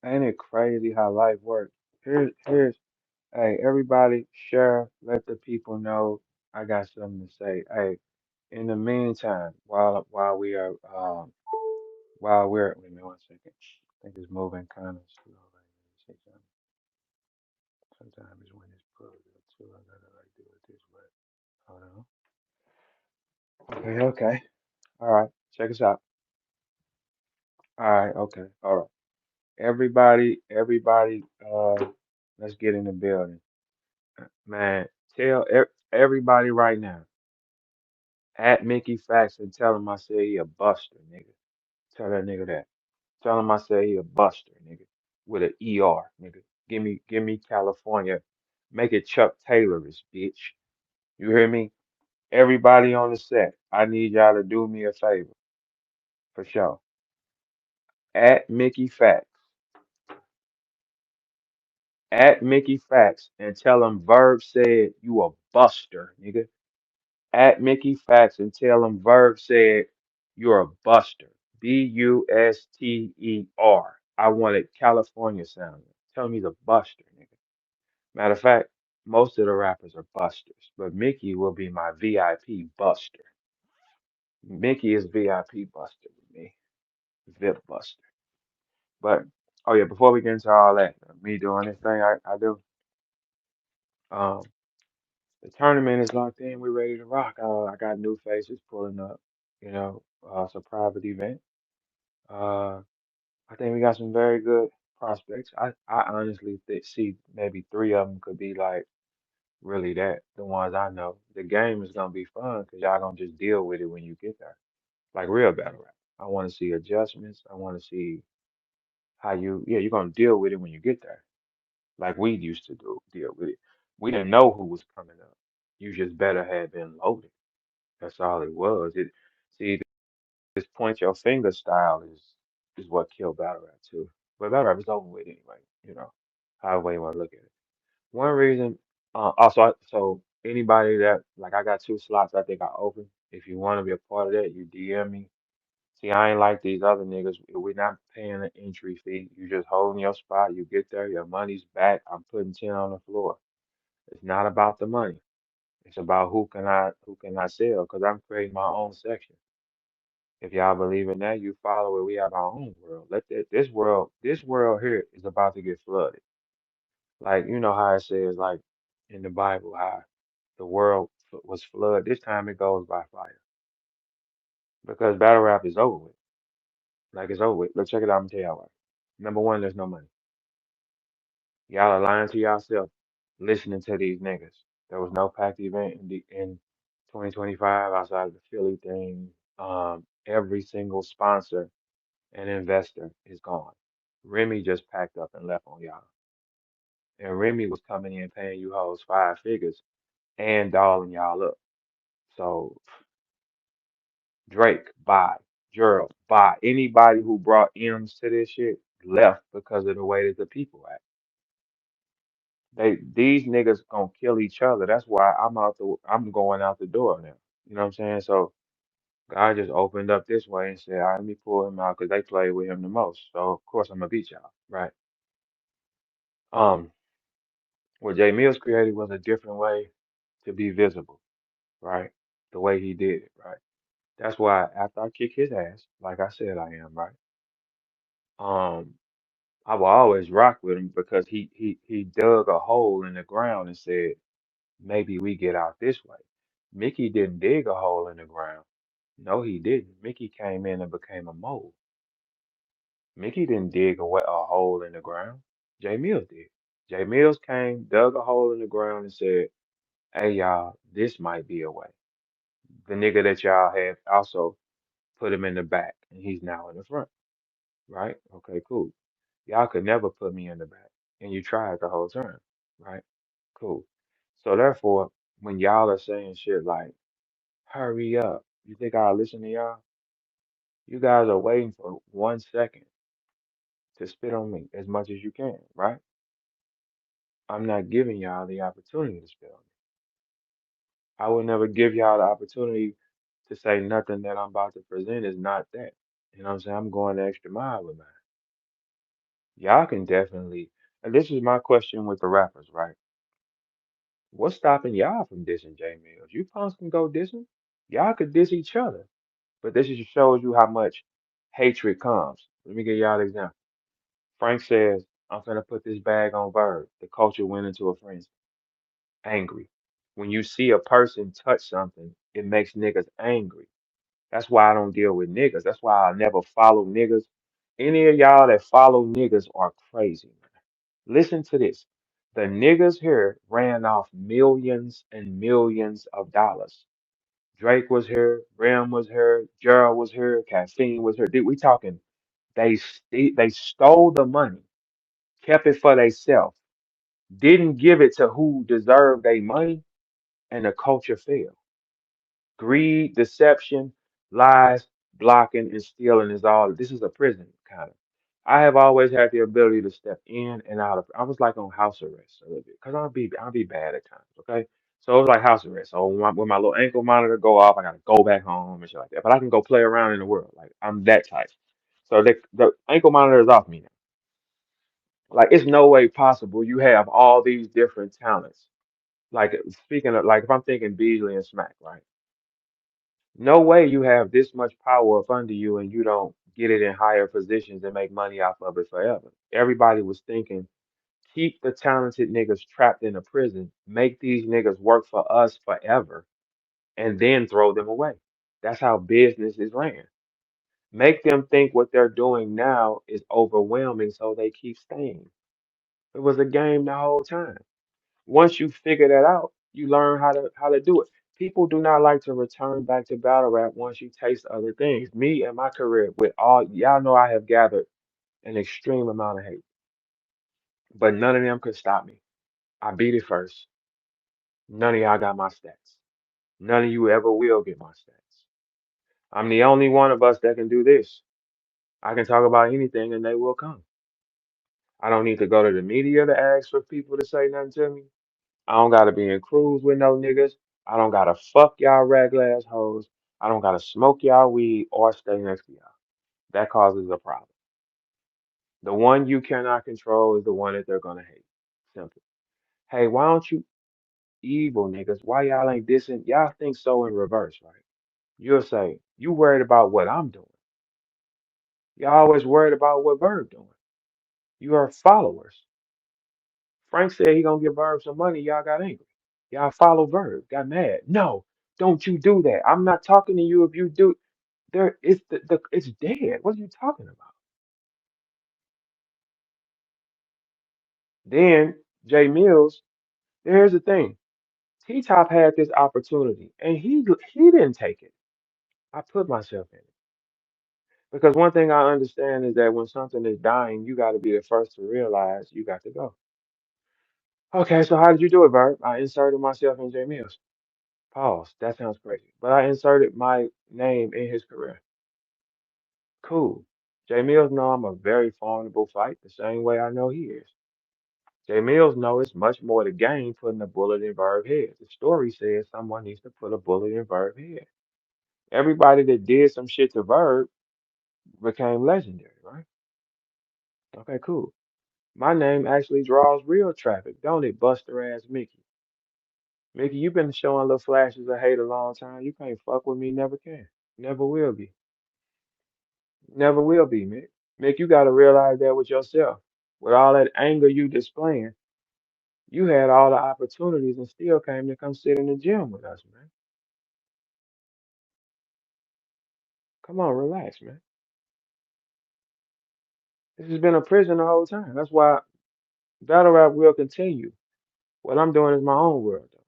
Ain't it crazy how life works? Here's Hey, everybody, share, let the people know I got something to say. Hey, in the meantime, while we're wait a minute 1 second. I think it's moving kind of slow. Like, let me see something. Sometimes when it's pulled up too, I gotta like do it this way. Hold on. Okay, okay. All right. Check us out. All right, okay. All right. Everybody, let's get in the building. Man, tell everybody right now. At Mickey Factz and tell him I said he a buster, nigga. Tell that nigga that. Tell him I said he a buster, nigga. With an ER, nigga. Give me California. Make it Chuck Taylorish, bitch. You hear me? Everybody on the set, I need y'all to do me a favor, for sure. At Mickey Factz. At Mickey Factz and tell him Verb said you a buster, nigga. At Mickey Factz and tell him Verb said you're a buster. Buster. I wanted California sounding. Tell him he's a buster, nigga. Matter of fact, most of the rappers are busters, but Mickey will be my VIP buster. Mickey is VIP buster with me, VIP buster. But oh yeah, before we get into all that, me doing this thing I do, um, the tournament is locked in. We're ready to rock. I got new faces pulling up. It's a private event. Uh, I think we got some very good prospects. I honestly see maybe three of them could be like really the ones I know. The game is gonna be fun because y'all gonna just deal with it when you get there, like real battle rap. I want to see adjustments. I want to see how you're gonna deal with it when you get there, like we used to deal with it. We didn't know who was coming up. You just better have been loaded. That's all it was. See, this point your finger style is what killed battle rap too. But battle rap is over with anyway. However you want to look at it. One reason, so anybody that like I got two slots I think I open. If you want to be a part of that, you DM me. See, I ain't like these other niggas. We're not paying an entry fee. You just holding your spot. You get there, your money's back. I'm putting 10 on the floor. It's not about the money. It's about who can I sell because I'm creating my own section. If y'all believe in that, you follow it. We have our own world. This world here is about to get flooded. Like you know how it says, like in the Bible, how the world was flooded. This time it goes by fire because battle rap is over with. Like it's over with. Let's check it out. I'm gonna tell y'all why. Number one, there's no money. Y'all are lying to yourself listening to these niggas. There was no packed event in 2025 outside of the Philly thing. Every single sponsor and investor is gone. Remy just packed up and left on y'all. And Remy was coming in paying you hoes 5 figures and dolling y'all up. So Drake, bye. Gerald, bye. Anybody who brought M's to this shit left because of the way that the people act. These niggas gonna kill each other. That's why I'm going out the door now. You know what I'm saying? So God just opened up this way and said, all right, let me pull him out because they played with him the most. So of course I'm gonna beat y'all, right? Um, what Jay Mills created was a different way to be visible, right? The way he did it, right? That's why after I kick his ass, like I said I am, right? Um, I will always rock with him because he dug a hole in the ground and said, maybe we get out this way. Mickey didn't dig a hole in the ground. No, he didn't. Mickey came in and became a mole. Mickey didn't dig a hole in the ground. Jay Mills did. Jay Mills came, dug a hole in the ground, and said, hey, y'all, this might be a way. The nigga that y'all had also put him in the back, and he's now in the front, right? Okay, cool. Y'all could never put me in the back, and you tried the whole time, right? Cool. So therefore, when y'all are saying shit like, hurry up, you think I'll listen to y'all? You guys are waiting for 1 second to spit on me as much as you can, right? I'm not giving y'all the opportunity to spit on me. I will never give y'all the opportunity to say nothing that I'm about to present is not that. You know what I'm saying? I'm going the extra mile with mine. Y'all can definitely, and this is my question with the rappers, right? What's stopping y'all from dissing J Mills? You punks can go diss him. Y'all could diss each other. But this just shows you how much hatred comes. Let me give y'all an example. Frank says, I'm gonna put this bag on Verb. The culture went into a frenzy. Angry. When you see a person touch something, it makes niggas angry. That's why I don't deal with niggas. That's why I never follow niggas. Any of y'all that follow niggas are crazy. Listen to this. The niggas here ran off millions and millions of dollars. Drake was here, Rim was here, Gerald was here, Caffeine was here. Dude, we talking they stole the money, kept it for themselves, didn't give it to who deserved their money, and the culture failed. Greed, deception, lies, blocking, and stealing is all. This is a prison kind of. I have always had the ability to step in and out of. I was like on house arrest a little bit because I'll be bad at times. Okay, so it was like house arrest. So when my little ankle monitor go off, I gotta go back home and shit like that. But I can go play around in the world. Like I'm that type. So the ankle monitor is off me now. Like it's no way possible you have all these different talents. Like speaking of like if I'm thinking Beasley and Smack, right? No way you have this much power up under you and you don't get it in higher positions and make money off of it forever. Everybody was thinking, keep the talented niggas trapped in a prison, make these niggas work for us forever, and then throw them away. That's how business is ran. Make them think what they're doing now is overwhelming, so they keep staying. It was a game the whole time. Once you figure that out, you learn how to do it. People do not like to return back to battle rap once you taste other things. Me and my career, with all y'all know, I have gathered an extreme amount of hate, but none of them could stop me. I beat it first. None of y'all got my stats. None of you ever will get my stats. I'm the only one of us that can do this. I can talk about anything and they will come. I don't need to go to the media to ask for people to say nothing to me. I don't gotta be in crews with no niggas. I don't gotta fuck y'all regular ass hoes. I don't gotta smoke y'all weed or stay next to y'all. That causes a problem. The one you cannot control is the one that they're gonna hate. Simple. Hey, why don't you evil niggas? Why y'all ain't dissing? Y'all think so in reverse, right? You'll say, you worried about what I'm doing. Y'all always worried about what Verb doing. You are followers. Frank said he gonna give Verb some money. Y'all got angry. Y'all follow Verb. Got mad. No, don't you do that. I'm not talking to you if you do. There, it's it's dead. What are you talking about? Then Jay Mills. Here's the thing. T Top had this opportunity, and he didn't take it. I put myself in it because one thing I understand is that when something is dying, you got to be the first to realize you got to go. Okay, so how did you do it, Bert? I inserted myself in Jay Mills. Pause. That sounds crazy, but I inserted my name in his career. Cool. Jay Mills know I'm a very formidable fight, the same way I know he is. Jay Mills know it's much more to gain putting a bullet in Verb head. The story says someone needs to put a bullet in Verb head. Everybody that did some shit to Verb became legendary, right? Okay, cool. My name actually draws real traffic, don't it, Buster ass Mickey? Mickey, you've been showing little flashes of hate a long time. You can't fuck with me, never can. Never will be. Never will be, Mick. Mick, you gotta realize that with yourself. With all that anger you displaying, you had all the opportunities and still came to come sit in the gym with us, man. Come on, relax, man. This has been a prison the whole time. That's why battle rap will continue. What I'm doing is my own world, though.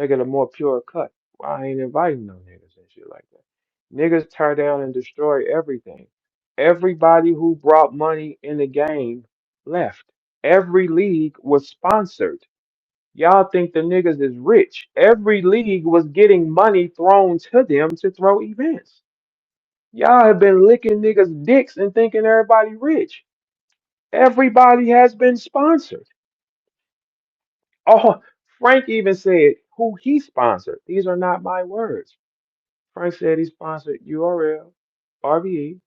Make it a more pure cut. Why I ain't inviting no niggas and shit like that. Niggas tear down and destroy everything. Everybody who brought money in the game left. Every league was sponsored. Y'all think the niggas is rich. Every league was getting money thrown to them to throw events. Y'all have been licking niggas' dicks and thinking everybody rich. Everybody has been sponsored. Oh, Frank even said who he sponsored. These are not my words. Frank said he sponsored URL, RBE,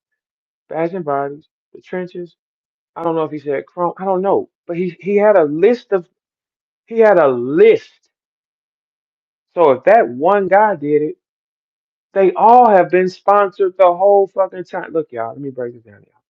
Fashion Bodies, The Trenches, I don't know if he said Chrome. I don't know, but he had a list of he had a list. So if that one guy did it, they all have been sponsored the whole fucking time. Look, y'all, let me break this down, y'all.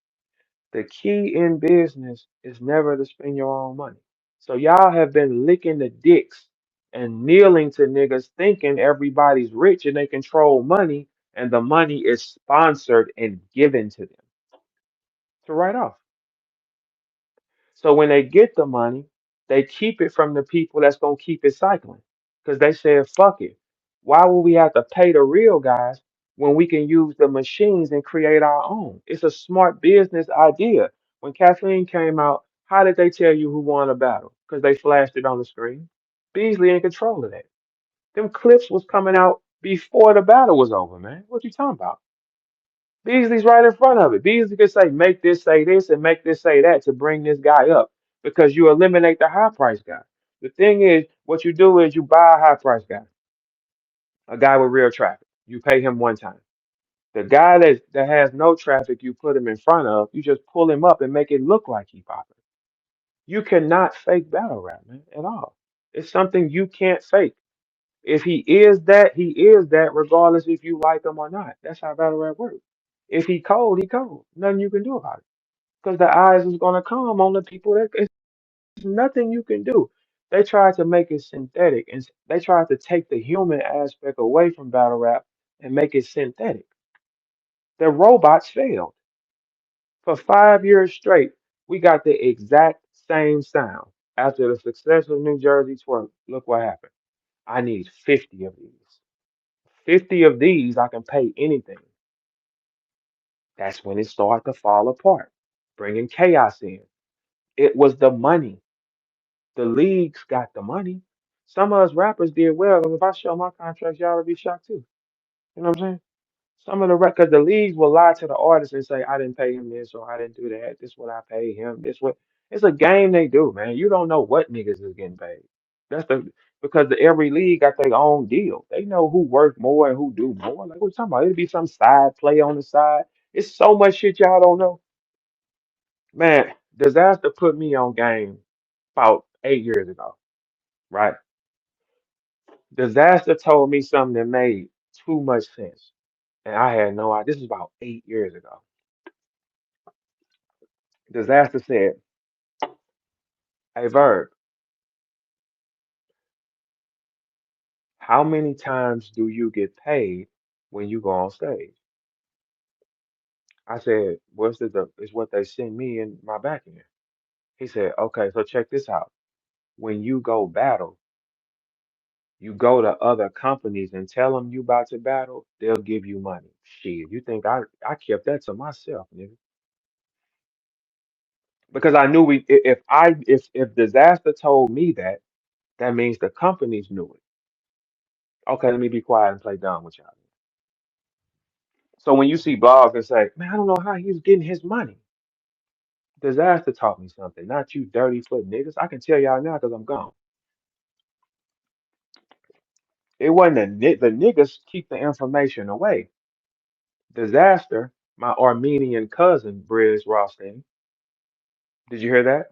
The key in business is never to spend your own money. So y'all have been licking the dicks and kneeling to niggas thinking everybody's rich and they control money and the money is sponsored and given to them to write off. So when they get the money, they keep it from the people that's gonna keep it cycling. Because they said, fuck it. Why would we have to pay the real guys when we can use the machines and create our own? It's a smart business idea. When Kathleen came out, how did they tell you who won a battle? Because they flashed it on the screen. Beasley in control of that. Them clips was coming out before the battle was over, man. What you talking about? Beasley's right in front of it. Beasley could say, make this say this and make this say that to bring this guy up because you eliminate the high price guy. The thing is, what you do is you buy a high price guy, a guy with real traffic. You pay him one time. The guy that has no traffic, you put him in front of, you just pull him up and make it look like he popping. You cannot fake battle rap, man, at all. It's something you can't fake. If he is that, regardless if you like him or not. That's how battle rap works. If he cold, he cold. Nothing you can do about it. Because the eyes is gonna come on the people that it's nothing you can do. They tried to make it synthetic and they tried to take the human aspect away from battle rap and make it synthetic. The robots failed. For 5 years straight, we got the exact same sound. After the success of New Jersey twerk, look what happened. I need 50 of these. 50 of these, I can pay anything. That's when it started to fall apart, bringing chaos in. It was the money. The leagues got the money. Some of us rappers did well. And if I show my contracts, y'all would be shocked too. You know what I'm saying? Some of the records, the leagues will lie to the artist and say, I didn't pay him this or I didn't do that. This what I paid him. This what it's a game they do, man. You don't know what niggas is getting paid. That's the because every league got their own deal. They know who work more and who do more. Like what you talking about? It'll be some side play on the side. It's so much shit y'all don't know. Man, disaster put me on game about 8 years ago, right? Disaster told me something that made too much sense. And I had no idea. This is about 8 years ago. Disaster said, hey, Verb, how many times do you get paid when you go on stage? I said, is what they send me in my back end. He said, okay, so check this out. When you go battle, you go to other companies and tell them you about to battle, they'll give you money. Shit, you think I kept that to myself, nigga? Because I knew if disaster told me that, that means the companies knew it. Okay, let me be quiet and play dumb with y'all. So when you see blogs and say, man, I don't know how he's getting his money. Disaster taught me something, not you dirty foot niggas. I can tell y'all now because I'm gone. It wasn't the niggas keep the information away. Disaster, my Armenian cousin, Briz Rothstein. Did you hear that?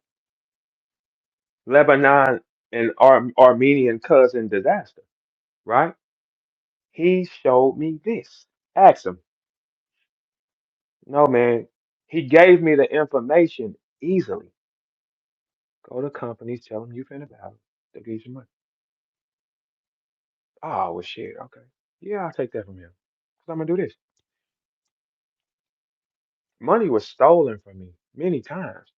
Lebanon and Armenian cousin Disaster, right? He showed me this. Ask him. No, man. He gave me the information easily. Go to companies, tell them you finna battle. They'll give you some money. Oh, well, shit. Okay. Yeah, I'll take that from him. Because I'm going to do this. Money was stolen from me many times.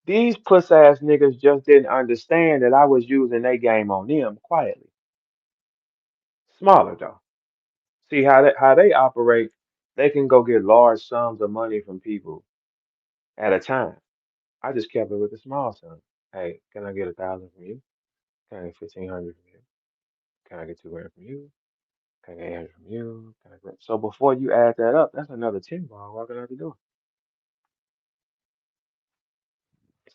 These puss ass niggas just didn't understand that I was using their game on them quietly. Smaller, though. See how they operate, they can go get large sums of money from people at a time. I just kept it with the small sum. Hey, can I get 1,000 from you? Can I get 1,500 from you? Can I get 200 from you? Can I get 800 from you? Can I get... So before you add that up, that's another 10 ball walking out the door.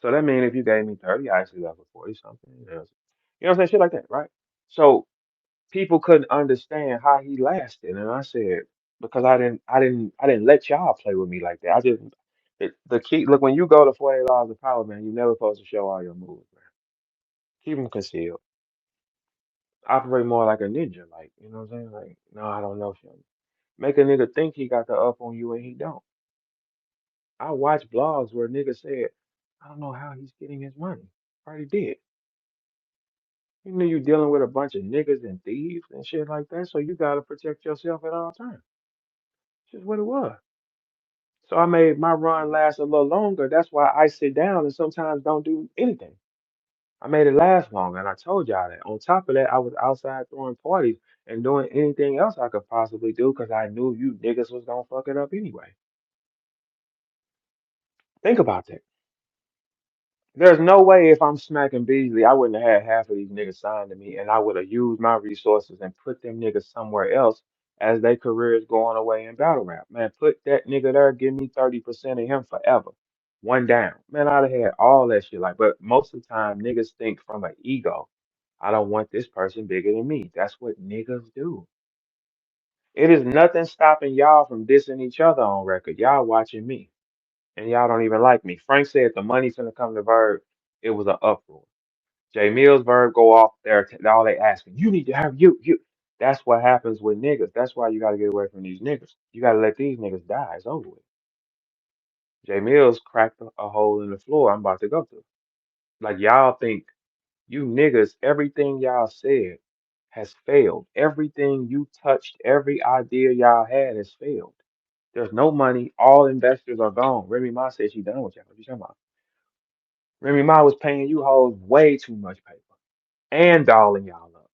So that means if you gave me 30, I actually left with 40 something. You know what I'm saying? Shit like that, right? So people couldn't understand how he lasted. And I said, because I didn't let y'all play with me like that. I didn't. The key, look, when you go to 48 laws of power, man, you're never supposed to show all your moves, man. Keep them concealed. Operate more like a ninja, like, you know what I'm saying? Like, no, I don't know shit. Make a nigga think he got the up on you and he don't. I watch blogs where niggas said, I don't know how he's getting his money. Already did. You knew you dealing with a bunch of niggas and thieves and shit like that, so you gotta protect yourself at all times. Just what it was. So I made my run last a little longer. That's why I sit down and sometimes don't do anything. I made it last longer, and I told y'all that. On top of that, I was outside throwing parties and doing anything else I could possibly do because I knew you niggas was gonna fuck it up anyway. Think about that. There's no way if I'm smacking Beasley, I wouldn't have had half of these niggas signed to me, and I would have used my resources and put them niggas somewhere else as their careers going away in battle rap. Man, put that nigga there, give me 30% of him forever. One down. Man, I'd have had all that shit. Like, but most of the time, niggas think from an ego. I don't want this person bigger than me. That's what niggas do. It is nothing stopping y'all from dissing each other on record. Y'all watching me, and y'all don't even like me. Frank said the money's gonna come to Verb. It was an uproar. Jay Mills, Verb go off there. All they asking, you need to have you. That's what happens with niggas. That's why you got to get away from these niggas. You got to let these niggas die. It's over with. Jay Mills cracked a hole in the floor I'm about to go through. Like y'all think you niggas, everything y'all said has failed. Everything you touched, every idea y'all had has failed. There's no money. All investors are gone. Remy Ma said she done with y'all. What you talking about? Remy Ma was paying you hoes way too much paper and dolling y'all up.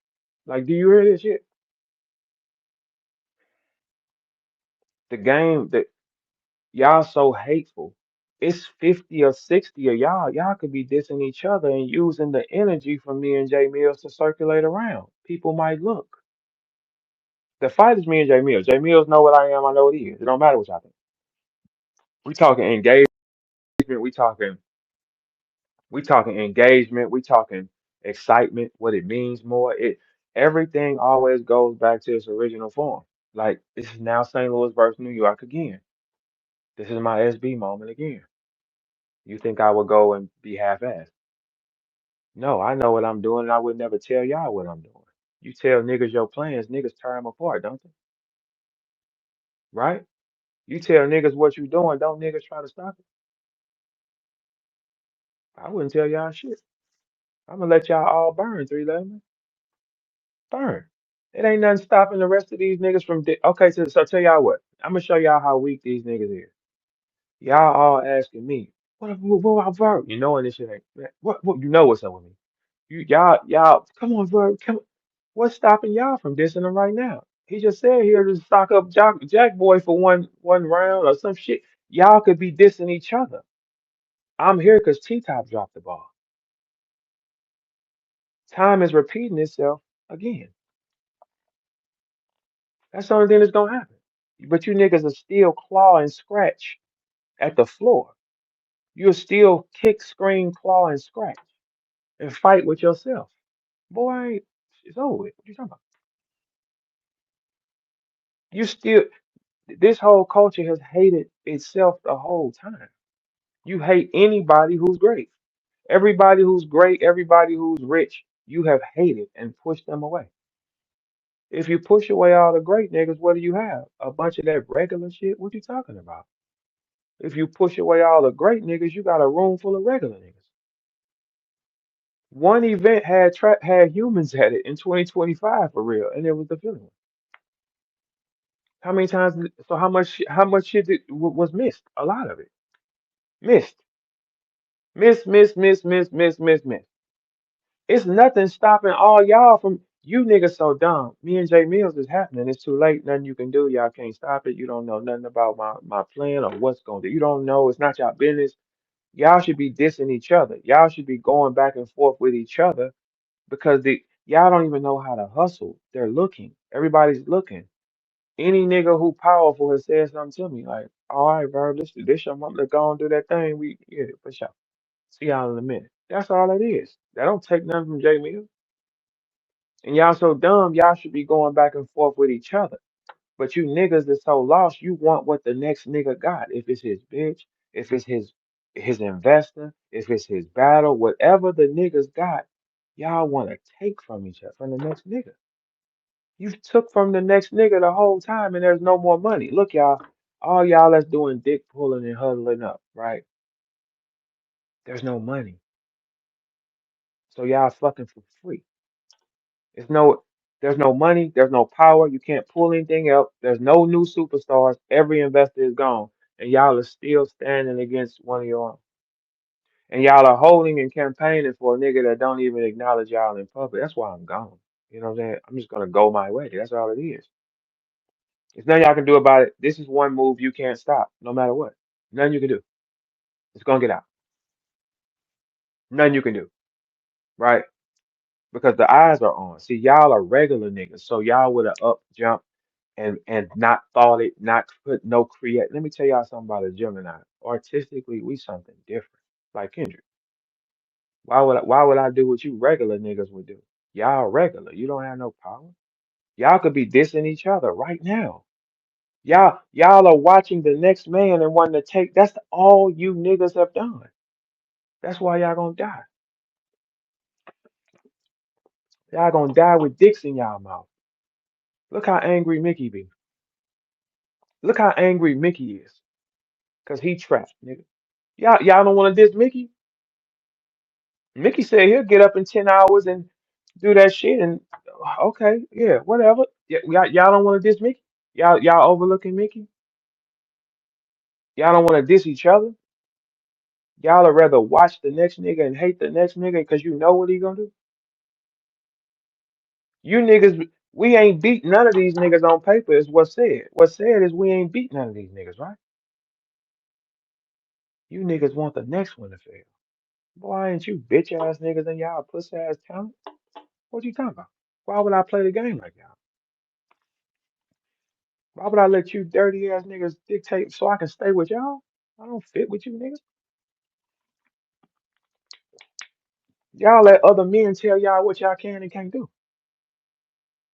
Like, do you hear this shit? The game that y'all so hateful. It's 50 or 60 of y'all. Y'all could be dissing each other and using the energy from me and Jay Mills to circulate around. People might look. The fight is me and Jay Mills. Jay Mills know what I am. I know what he is. It don't matter what y'all think. We talking engagement. We talking. We talking engagement. We talking excitement. What it means more. It everything always goes back to its original form. Like this is now St. Louis versus New York again. This is my SB moment again. You think I would go and be half-assed? No, I know what I'm doing, and I would never tell y'all what I'm doing. You tell niggas your plans, niggas tear them apart, don't they? Right? You tell niggas what you doing, don't niggas try to stop it? I wouldn't tell y'all shit. I'm gonna let y'all all burn, 311. Burn. It ain't nothing stopping the rest of these niggas from. Okay, so tell y'all what. I'm gonna show y'all how weak these niggas is. Y'all all asking me, what about Verb? You know, and this shit ain't. What, you know what's up with me? Y'all, come on, Verb, come. What's stopping y'all from dissing him right now? He just said here to stock up Jack Boy for one round or some shit. Y'all could be dissing each other. I'm here because T Top dropped the ball. Time is repeating itself again. That's the only thing that's gonna happen. But you niggas are still claw and scratch at the floor. You'll still kick, scream, claw, and scratch and fight with yourself. Boy, it's over with. What you talking about? You still this whole culture has hated itself the whole time. You hate anybody who's great. Everybody who's great, everybody who's rich, you have hated and pushed them away. If you push away all the great niggas, what do you have? A bunch of that regular shit? What you talking about? If you push away all the great niggas, you got a room full of regular niggas. One event had humans at it in 2025 for real, and it was the Philly one. How many times? So how much shit was missed? A lot of it missed, miss. It's nothing stopping all y'all from you niggas so dumb. Me and Jay Mills is happening. It's too late. Nothing you can do. Y'all can't stop it. You don't know nothing about my plan or what's going to. You don't know. It's not y'all business. Y'all should be dissing each other. Y'all should be going back and forth with each other because y'all don't even know how to hustle. They're looking. Everybody's looking. Any nigga who powerful has said something to me like, all right, bro, this your mom to go and do that thing. We yeah, for sure. See y'all in a minute. That's all it is. That don't take nothing from Jay Mills. And y'all so dumb, y'all should be going back and forth with each other. But you niggas is so lost, you want what the next nigga got. If it's his bitch, if it's his investor, if it's his battle, whatever the niggas got, y'all want to take from each other, from the next nigga. You took from the next nigga the whole time, and there's no more money. Look, y'all, all y'all that's doing dick pulling and huddling up, right? There's no money, so y'all fucking for free. It's no, there's no money, there's no power. You can't pull anything up. There's no new superstars. Every investor is gone, and y'all are still standing against one of your own. And y'all are holding and campaigning for a nigga that don't even acknowledge y'all in public. That's why I'm gone. You know what I'm saying? I'm just gonna go my way. That's all it is. There's nothing y'all can do about it. This is one move you can't stop, no matter what. Nothing you can do. It's gonna get out. Nothing you can do, right? Because the eyes are on. See, y'all are regular niggas, so y'all would have up jumped and not thought it, not put no create. Let me tell y'all something about a Gemini. Artistically, we something different. Like Kendrick. Why would I do what you regular niggas would do? Y'all regular. You don't have no power. Y'all could be dissing each other right now. Y'all are watching the next man and wanting to take. That's all you niggas have done. That's why y'all gonna die. Y'all gonna die with dicks in y'all mouth. Look how angry Mickey be. Look how angry Mickey is. Cause he trapped, nigga. Y'all don't want to diss Mickey? Mickey said he'll get up in 10 hours and do that shit and okay, yeah, whatever. Y'all don't want to diss Mickey? Y'all overlooking Mickey? Y'all don't want to diss each other? Y'all would rather watch the next nigga and hate the next nigga because you know what he gonna do? You niggas, we ain't beat none of these niggas on paper is what's said. What's said is we ain't beat none of these niggas, right? You niggas want the next one to fail. Boy, ain't you bitch ass niggas and y'all pussy ass talent? What you talking about? Why would I play the game like y'all? Why would I let you dirty ass niggas dictate so I can stay with y'all? I don't fit with you niggas. Y'all let other men tell y'all what y'all can and can't do.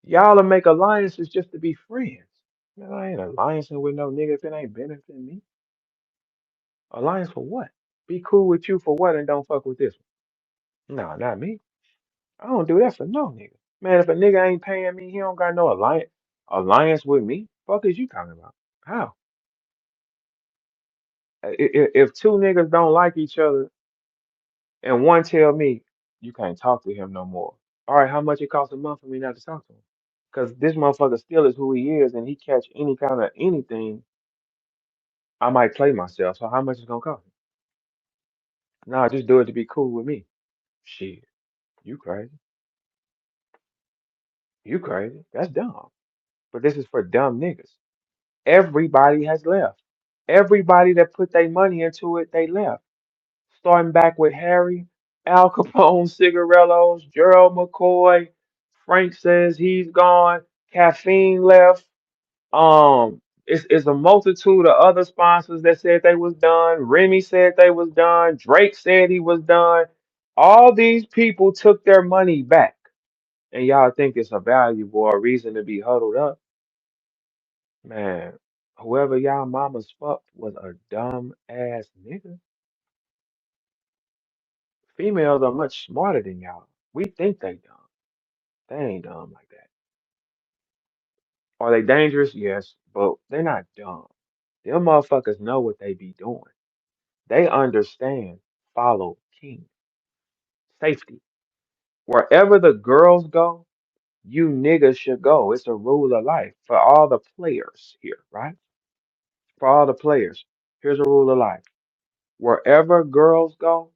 Y'all will make alliances just to be friends. Man, I ain't alliancing with no nigga if it ain't benefiting me. Alliance for what? Be cool with you for what and don't fuck with this one. No, not me. I don't do that for no nigga. Man, if a nigga ain't paying me, he don't got no alliance with me. Fuck is you talking about? How? If two niggas don't like each other and one tell me you can't talk to him no more. All right, how much it costs a month for me not to talk to him? Because this motherfucker still is who he is, and he catch any kind of anything, I might play myself. So how much is gonna cost me? Nah, just do it to be cool with me. Shit, you crazy? You crazy? That's dumb. But this is for dumb niggas. Everybody has left. Everybody that put their money into it, they left. Starting back with Harry, Al Capone, Cigarillos, Gerald McCoy. Frank says he's gone. Caffeine left. It's a multitude of other sponsors that said they was done. Remy said they was done. Drake said he was done. All these people took their money back, and y'all think it's a valuable or reason to be huddled up. Man, whoever y'all mamas fucked was a dumb ass nigga. Females are much smarter than y'all. We think they dumb. They ain't dumb like that. Are they dangerous? Yes, but they're not dumb. Them motherfuckers know what they be doing. They understand follow king. Safety. Wherever the girls go, you niggas should go. It's a rule of life for all the players here, right? For all the players, here's a rule of life. Wherever girls go,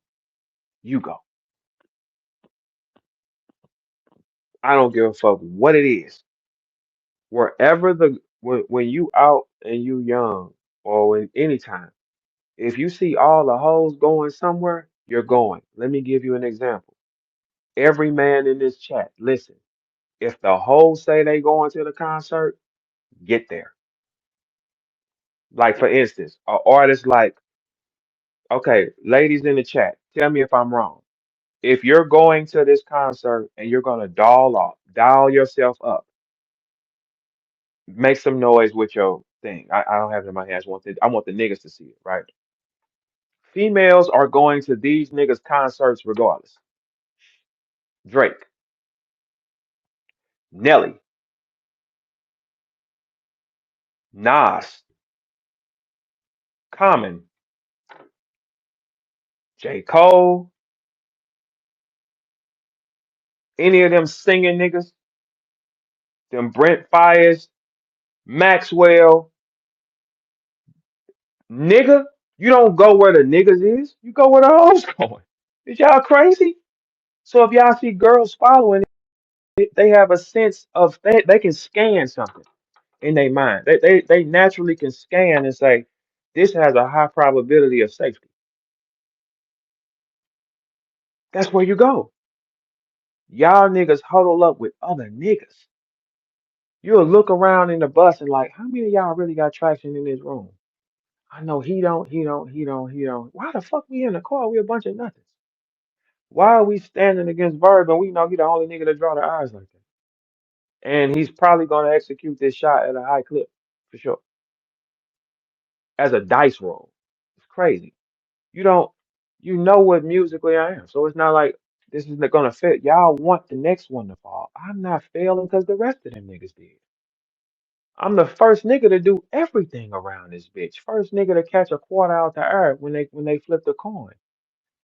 you go. I don't give a fuck what it is. Wherever when you out and you young or when anytime, if you see all the hoes going somewhere, you're going. Let me give you an example. Every man in this chat, listen. If the hoes say they going to the concert, get there. Like for instance, an artist like, okay, ladies in the chat, tell me if I'm wrong. If you're going to this concert and you're gonna dial yourself up, make some noise with your thing. I don't have it in my hands. I want the niggas to see it, right? Females are going to these niggas' concerts regardless. Drake, Nelly, Nas, Common, J. Cole, any of them singing niggas, them Brent Fires, Maxwell, nigga, you don't go where the niggas is. You go where the hoes going. Is y'all crazy? So if y'all see girls following it, they have a sense of they can scan something in their mind. They naturally can scan and say, this has a high probability of safety. That's where you go. Y'all niggas huddle up with other niggas. You'll look around in the bus and like, how many of y'all really got traction in this room? I know he don't. Why the fuck we in the car? We a bunch of nothings. Why are we standing against VERB and we know he the only nigga to draw the eyes like that? And he's probably gonna execute this shot at a high clip for sure. As a dice roll. It's crazy. You don't you know what musically I am. So it's not like this is not gonna fit. Y'all want the next one to fall. I'm not failing because the rest of them niggas did. I'm the first nigga to do everything around this bitch. First nigga to catch a quarter out the air when they flip the coin.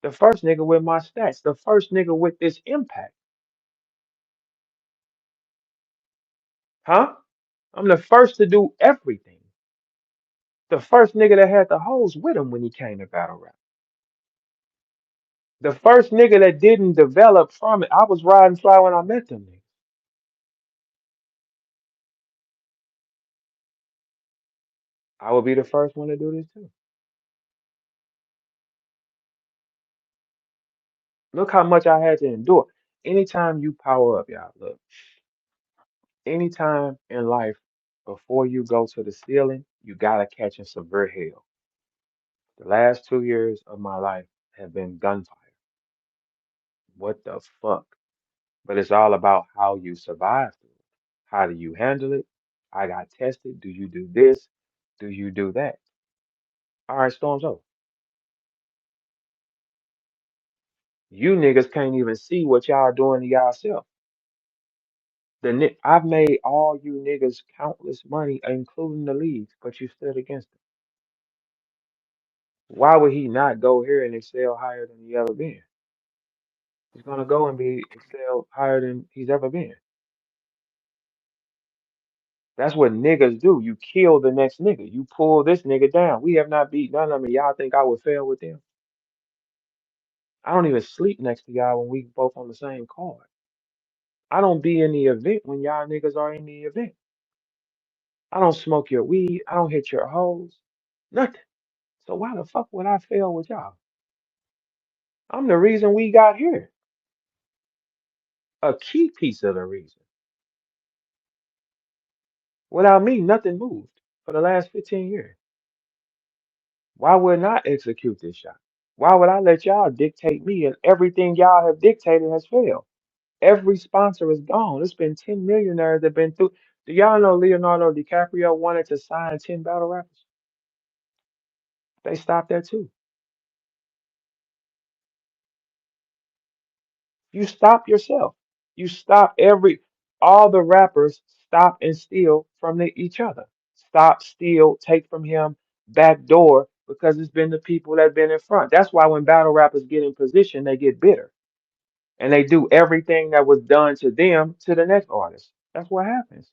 The first nigga with my stats. The first nigga with this impact. Huh? I'm the first to do everything. The first nigga that had the hoes with him when he came to battle rap. The first nigga that didn't develop from it. I was riding fly when I met them niggas. I would be the first one to do this too. Look how much I had to endure. Anytime you power up, y'all, look, anytime in life before you go to the ceiling, you gotta catch and severe hell. The last 2 years of my life have been gunfire. What the fuck? But it's all about how you survive through it. How do you handle it? I got tested. Do you do this? Do you do that? All right, storm's over. You niggas can't even see what y'all doing to y'allself. I've made all you niggas countless money, including the leagues, but you stood against it. Why would he not go here and excel higher than he ever been? He's gonna go and be excel higher than he's ever been. That's what niggas do. You kill the next nigga. You pull this nigga down. We have not beat none of them. Y'all think I would fail with them? I don't even sleep next to y'all when we both on the same card. I don't be in the event when y'all niggas are in the event. I don't smoke your weed. I don't hit your hoes. Nothing. So why the fuck would I fail with y'all? I'm the reason we got here. A key piece of the reason. Without me, nothing moved for the last 15 years. Why would I execute this shot? Why would I let y'all dictate me and everything y'all have dictated has failed? Every sponsor is gone. It's been 10 millionaires that have been through. Do y'all know Leonardo DiCaprio wanted to sign 10 battle rappers? They stopped that too. You stop yourself. You stop all the rappers stop and steal from each other. Stop, steal, take from him, back door, because it's been the people that have been in front. That's why when battle rappers get in position, they get bitter and they do everything that was done to them to the next artist. That's what happens.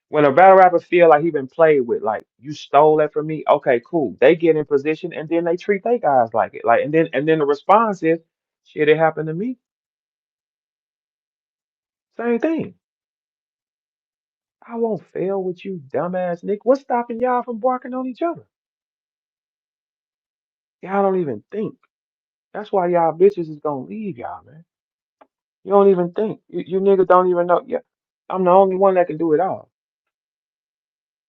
When a battle rapper feel like he been played with, like you stole that from me, okay, cool. They get in position and then they treat their guys like it. Like and then the response is, shit, it happened to me. Same thing. I won't fail with you, dumbass Nick. What's stopping y'all from barking on each other? Y'all don't even think. That's why y'all bitches is gonna leave y'all, man. You don't even think. You niggas don't even know. Yeah, I'm the only one that can do it all.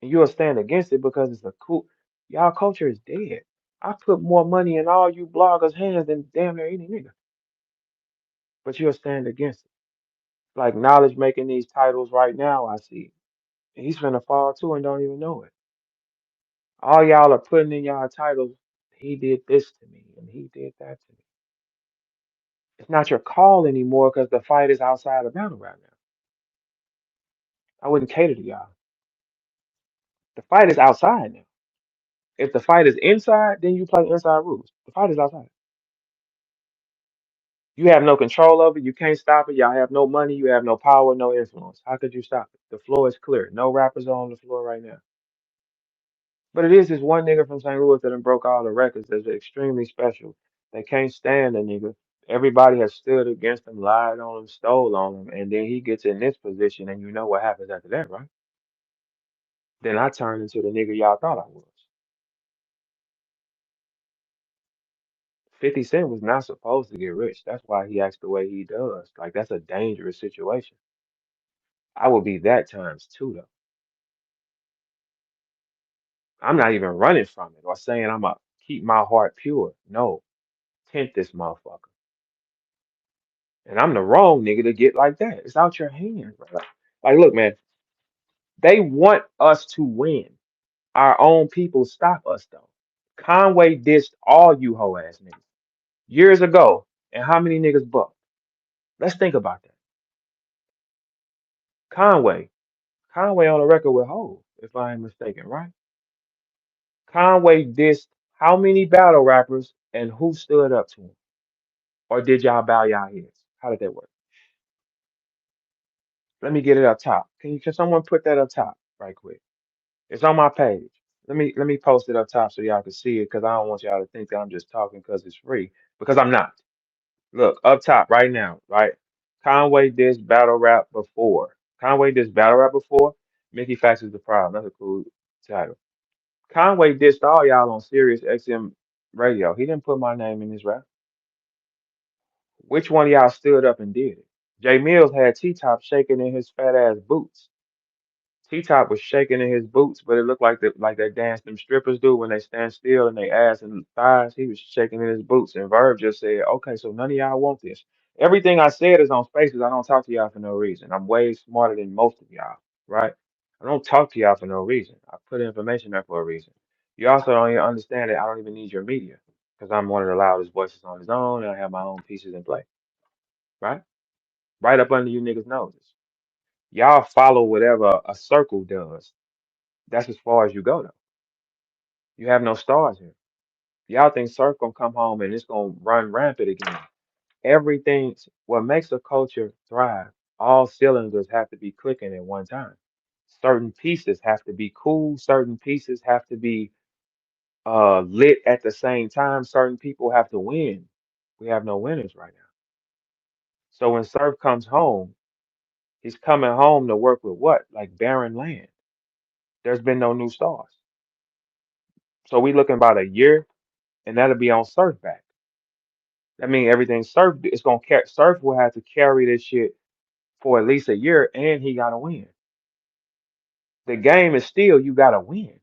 And you'll stand against it because it's a cool. Y'all culture is dead. I put more money in all you bloggers' hands than damn near any nigga. But you'll stand against it. Like knowledge making these titles right now, I see. He's finna fall too and don't even know it. All y'all are putting in y'all titles. He did this to me and he did that to me. It's not your call anymore because the fight is outside of battle right now. I wouldn't cater to y'all. The fight is outside now. If the fight is inside, then you play inside rules. The fight is outside. You have no control over it. You can't stop it. Y'all have no money. You have no power, no influence. How could you stop it? The floor is clear. No rappers are on the floor right now. But it is this one nigga from St. Louis that done broke all the records that's extremely special. They can't stand the nigga. Everybody has stood against him, lied on him, stole on him, and then he gets in this position, and you know what happens after that, right? Then I turn into the nigga y'all thought I was. 50 Cent was not supposed to get rich. That's why he acts the way he does. Like, that's a dangerous situation. I would be that times two, though. I'm not even running from it or saying I'm going to keep my heart pure. No, tint this motherfucker. And I'm the wrong nigga to get like that. It's out your hands, bro. Like, look, man, they want us to win. Our own people stop us, though. Conway dissed all you hoe ass niggas years ago. And how many niggas bucked? Let's think about that. Conway. Conway on the record with Hov, if I ain't mistaken, right? Conway dissed how many battle rappers and who stood up to him? Or did y'all bow y'all heads? How did that work? Let me get it up top. Can someone put that up top right quick? It's on my page. Let me post it up top so y'all can see it because I don't want y'all to think that I'm just talking because it's free. Because I'm not. Look, up top right now, right? Conway dissed battle rap before. Conway dissed battle rap before. Mickey Factz is the problem. That's a cool title. Conway dissed all y'all on Sirius XM radio. He didn't put my name in his rap. Which one of y'all stood up and did it? Jay Mills had T-Top shaking in his fat ass boots. T-Top was shaking in his boots, but it looked like that dance them strippers do when they stand still and they ass and thighs. He was shaking in his boots, and Verb just said, "Okay, so none of y'all want this." Everything I said is on Spaces. I don't talk to y'all for no reason. I'm way smarter than most of y'all, right? I don't talk to y'all for no reason. I put information there for a reason. You also don't even understand that I don't even need your media because I'm one of the loudest voices on his own, and I have my own pieces in play, right? Right up under you niggas' noses. Y'all follow whatever a circle does. That's as far as you go though. You have no stars here. Y'all think Surf gonna come home and it's gonna run rampant again. Everything what makes a culture thrive, all cylinders have to be clicking at one time. Certain pieces have to be cool, certain pieces have to be lit at the same time. Certain people have to win. We have no winners right now. So when Surf comes home, he's coming home to work with what? Like barren land. There's been no new stars. So we looking about a year and that'll be on Surf back. That means everything Surf is gonna carry. Surf will have to carry this shit for at least a year, and he gotta win. The game is still you gotta win.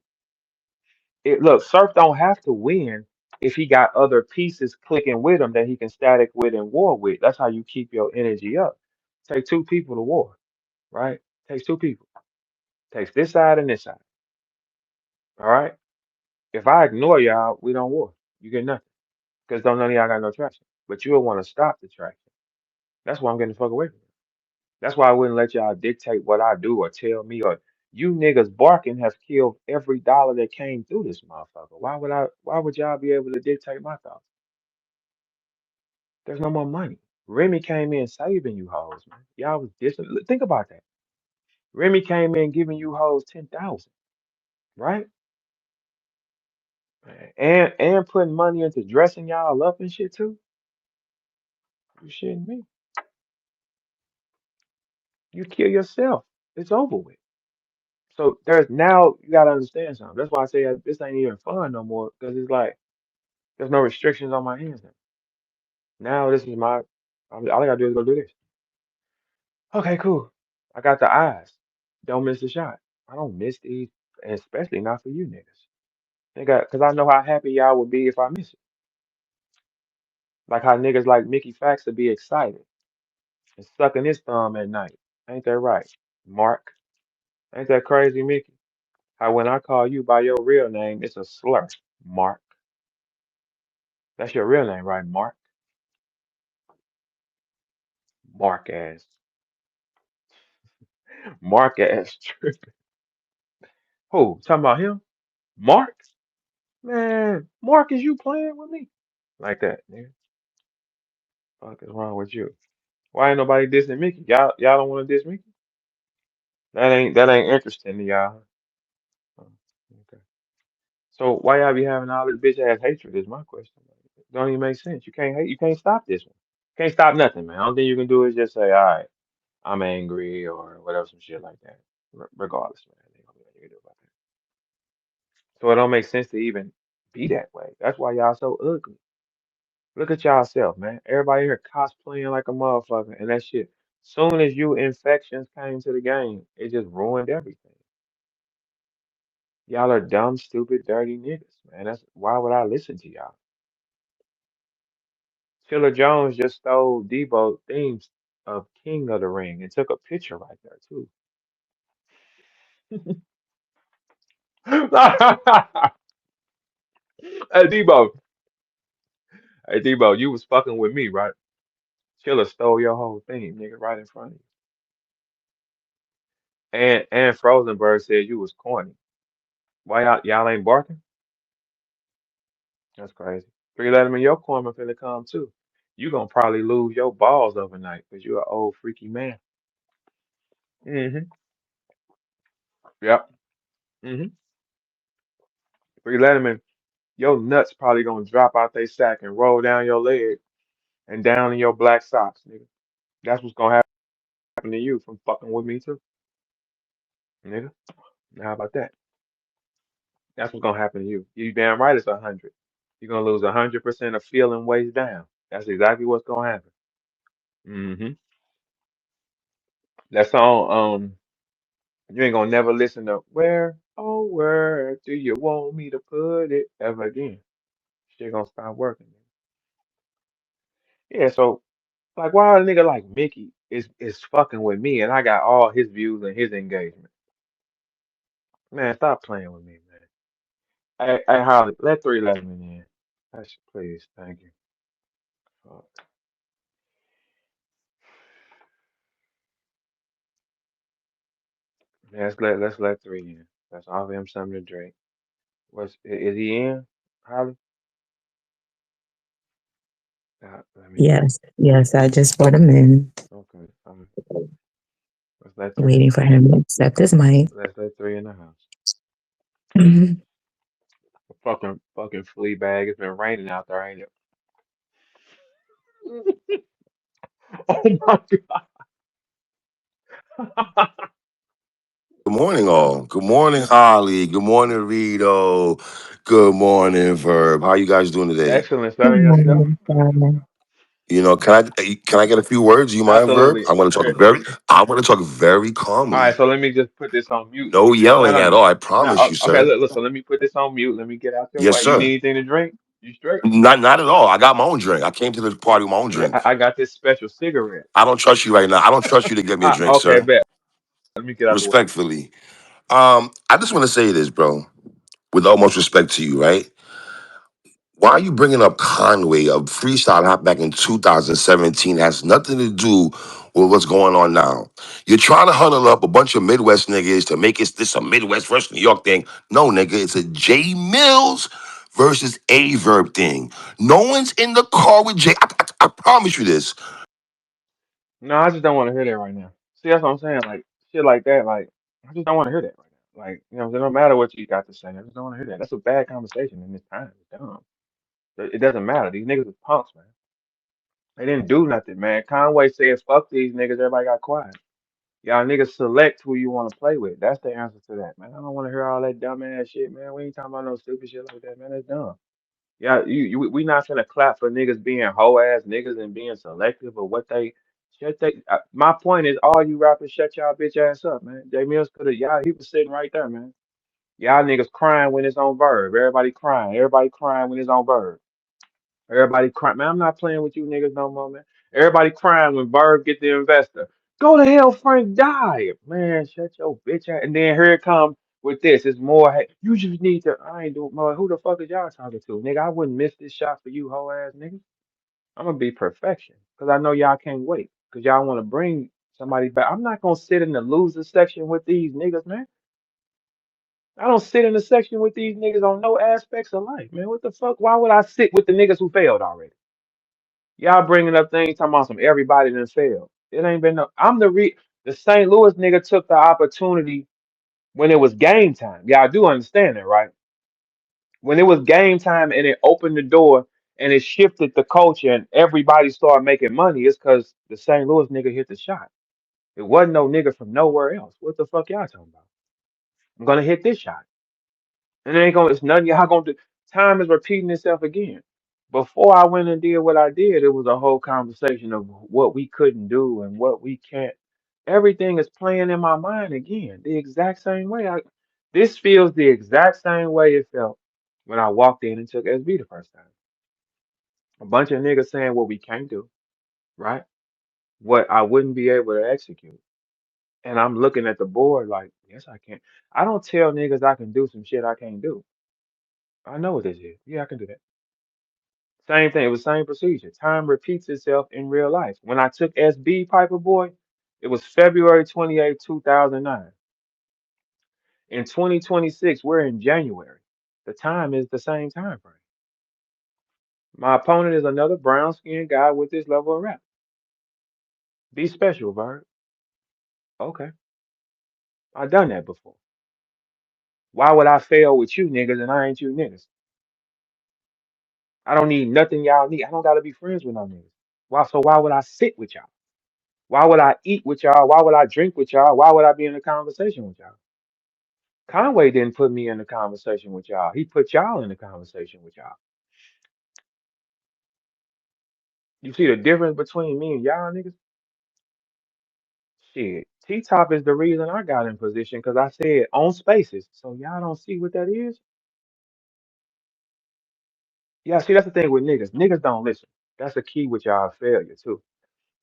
It look Surf don't have to win if he got other pieces clicking with him that he can static with and war with. That's how you keep your energy up. Take two people to war, right? Takes two people. Takes this side and this side. All right. If I ignore y'all, we don't war. You get nothing because don't none of y'all got no traction. But you'll want to stop the traction. That's why I'm getting the fuck away from you. That's why I wouldn't let y'all dictate what I do or tell me or you niggas barking have killed every dollar that came through this motherfucker. Why would y'all be able to dictate my thoughts? There's no more money. Remy came in saving you hoes, man. Y'all was distant. Think about that. Remy came in giving you hoes 10,000, right? And putting money into dressing y'all up and shit too. You shitting me. You kill yourself. It's over with. So there's now you gotta understand something. That's why I say this ain't even fun no more because it's like there's no restrictions on my hands now. Now this is my all I gotta do is go do this. Okay, cool. I got the eyes. Don't miss the shot. I don't miss these, and especially not for you niggas. Because I know how happy y'all would be if I miss it. Like how niggas like Mickey Factz would be excited and sucking his thumb at night. Ain't that right, Mark? Ain't that crazy, Mickey? How when I call you by your real name, it's a slur, Mark. That's your real name, right? Mark? Mark ass. Mark ass tripping. Who? Talking about him? Mark? Man, Mark, is you playing with me? Like that, nigga. Fuck is wrong with you? Why ain't nobody dissing Mickey? Y'all don't want to diss Mickey? That ain't interesting to y'all. Oh, okay. So why y'all be having all this bitch ass hatred is my question. Don't even make sense. You can't hate. You can't stop this one. Can't stop nothing, man. Only thing you can do is just say, all right, I'm angry or whatever, some shit like that. Regardless, man. Ain't gonna be nothing you can do about that. So it don't make sense to even be that way. That's why y'all so ugly. Look at y'all self, man. Everybody here cosplaying like a motherfucker, and that shit. Soon as you infections came to the game, it just ruined everything. Y'all are dumb, stupid, dirty niggas, man. That's why would I listen to y'all? Killer Jones just stole Debo themes of King of the Ring and took a picture right there too. Hey Debo, hey Debo, you was fucking with me, right? Killer stole your whole theme, nigga, right in front of you. And Frozenberg said you was corny. Why y'all ain't barking? That's crazy. Three let him in your corner finna come too. You gonna probably lose your balls overnight because you an old freaky man. Mm-hmm. Yep. Mm-hmm. Three Letterman, your nuts probably gonna drop out they sack and roll down your leg and down in your black socks, nigga. That's what's gonna happen to you from fucking with me too, nigga. How about that? That's what's gonna happen to you. You damn right it's 100. You're gonna lose 100% of feeling ways down. That's exactly what's gonna happen. Mm-hmm. That song, you ain't gonna never listen to where, oh where do you want me to put it ever again? Shit gonna stop working. Yeah, so like why a nigga like Mickey is fucking with me and I got all his views and his engagement. Man, stop playing with me, man. Hey, Holly, let 311 in. Please, thank you. Fuck. Let's let three in. Let's offer him something to drink. Is he in? Holly? Let me Yes, yes, I just brought him in, okay. Let's let three waiting in. for him to accept his mic. Let's let three in the house. Mhm. Fucking flea bag. It's been raining out there, ain't it? Oh my god. Good morning, all. Good morning, Holly. Good morning, Rito. Good morning, Verb. How you guys doing today? Excellent. Good Starting yourself. morning, Sarah. Can I get a few words? You mind, Verb? Absolutely. I'm gonna Okay. talk very I'm gonna talk very All right, calmly. so let me just put this on mute. No No, yelling no, at no. all. I No, promise you, okay, sir. look, so let me put this on mute. Let me get out your Yes, way. You sir. need anything to drink? You straight? Not at all. I got my own drink. I came to this party with my own Yeah, drink. I got this special cigarette. I don't trust you right now. I don't trust you to get me a drink, Okay, sir. bet. Let me get out the way. Respectfully. I just want to say this, bro, with utmost respect to you, right? Why are you bringing up Conway, a freestyle hop back in 2017? Has nothing to do with what's going on now. You're trying to huddle up a bunch of Midwest niggas to make it this a Midwest versus New York thing. No, nigga, it's a J Mills versus A Verb thing. No one's in the car with J. I promise you this. No, I just don't want to hear that right now. See, that's what I'm saying. Like shit like that, like I just don't want to hear that right now. Like, you know, it don't matter what you got to say. I just don't want to hear that. That's a bad conversation in this time. It's dumb. It doesn't matter. These niggas is punks, man. They didn't do nothing, man. Conway said, "Fuck these niggas." Everybody got quiet. Y'all niggas select who you want to play with. That's the answer to that, man. I don't want to hear all that dumb ass shit, man. We ain't talking about no stupid shit like that, man. That's dumb. Yeah, we not finna clap for niggas being hoe ass niggas and being selective of what they shut they. My point is, all you rappers shut y'all bitch ass up, man. Jay Mills could have, y'all, he was sitting right there, man. Y'all niggas crying when it's on Verb. Everybody crying. Everybody crying when it's on Verb. Everybody crying. Man, I'm not playing with you niggas no more, man. Everybody crying when Verb get the investor. Go to hell, Frank died. Man, shut your bitch ass. And then here it come. with this. It's more, hey, you just need to. I ain't doing more. Who the fuck is y'all talking to, nigga? I wouldn't miss this shot for you, hoe ass nigga. I'm gonna be perfection because I know y'all can't wait because y'all want to bring somebody back. I'm not gonna sit in the loser section with these niggas, man. I don't sit in the section with these niggas on no aspects of life, man. What the fuck? Why would I sit with the niggas who failed already? Y'all bringing up things talking about some everybody that failed. It ain't been no. The St. Louis nigga took the opportunity when it was game time. Y'all do understand that, right? When it was game time and it opened the door and it shifted the culture and everybody started making money, it's because the St. Louis nigga hit the shot. It wasn't no nigga from nowhere else. What the fuck y'all talking about? I'm gonna hit this shot. And it ain't gonna, it's nothing y'all gonna do. Time is repeating itself again. Before I went and did what I did, it was a whole conversation of what we couldn't do and what we can't. Everything is playing in my mind again, the exact same way. This feels the exact same way it felt when I walked in and took SB the first time. A bunch of niggas saying what we can't do, right? What I wouldn't be able to execute. And I'm looking at the board like, yes, I can. I don't tell niggas I can do some shit I can't do. I know what this is. Yeah, I can do that. Same thing. It was same procedure. Time repeats itself in real life. When I took SB Piper Boy, it was February 28, 2009. In 2026, we're in January. The time is the same time frame. My opponent is another brown skinned guy with this level of rap. Be special, Bird. Okay. I've done that before. Why would I fail with you niggas and I ain't you niggas? I don't need nothing y'all need. I don't gotta be friends with no niggas. Why would I sit with y'all? Why would I eat with y'all? Why would I drink with y'all? Why would I be in a conversation with y'all? Conway didn't put me in the conversation with y'all. He put y'all in the conversation with y'all. You see the difference between me and y'all niggas? Shit. T Top is the reason I got in position because I said on spaces. So y'all don't see what that is? Yeah, see, that's the thing with niggas. Niggas don't listen. That's the key with y'all failure too.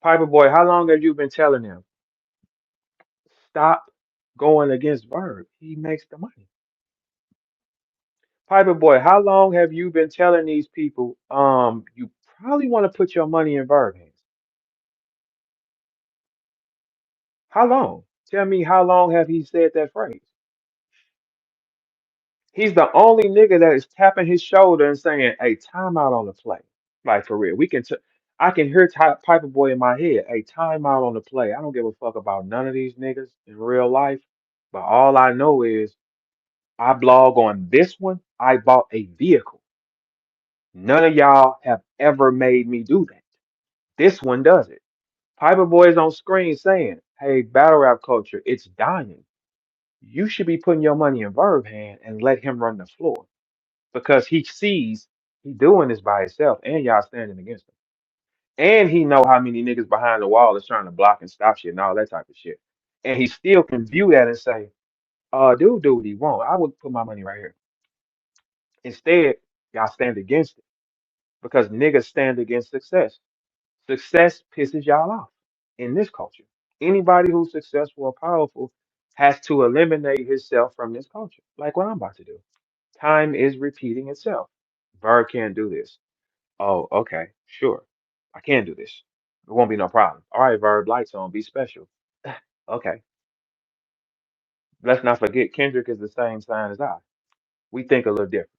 Piper Boy, how long have you been telling them? Stop going against Verb. He makes the money. Piper Boy, how long have you been telling these people, you probably want to put your money in Verb hands? How long? Tell me how long have he said that phrase? He's the only nigga that is tapping his shoulder and saying, "Hey, timeout on the play." Like for real, I can hear Piper Boy in my head. "Hey, timeout on the play." I don't give a fuck about none of these niggas in real life, but all I know is I blog on this one. I bought a vehicle. None of y'all have ever made me do that. This one does it. Piper Boy is on screen saying, "Hey, battle rap culture, it's dying. You should be putting your money in Verb hand and let him run the floor because he sees he doing this by himself and y'all standing against him. And he know how many niggas behind the wall is trying to block and stop shit and all that type of shit. And he still can view that and say, dude, do what he want. I would put my money right here." Instead, y'all stand against it because niggas stand against success. Success pisses y'all off in this culture. Anybody who's successful or powerful has to eliminate himself from this culture, like what I'm about to do. Time is repeating itself. Bird can't do this. Oh, okay, sure. I can do this. It won't be no problem. All right, Verb, lights on, be special. Okay. Let's not forget Kendrick is the same sign as I. We think a little different.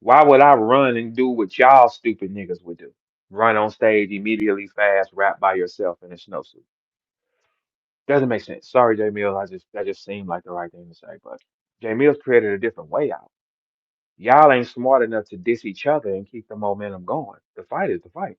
Why would I run and do what y'all stupid niggas would do? Run on stage immediately fast, rap by yourself in a snowsuit. Doesn't make sense. Sorry, J Mills. That just seemed like the right thing to say, but J Mills created a different way out. Y'all ain't smart enough to diss each other and keep the momentum going. The fight is the fight.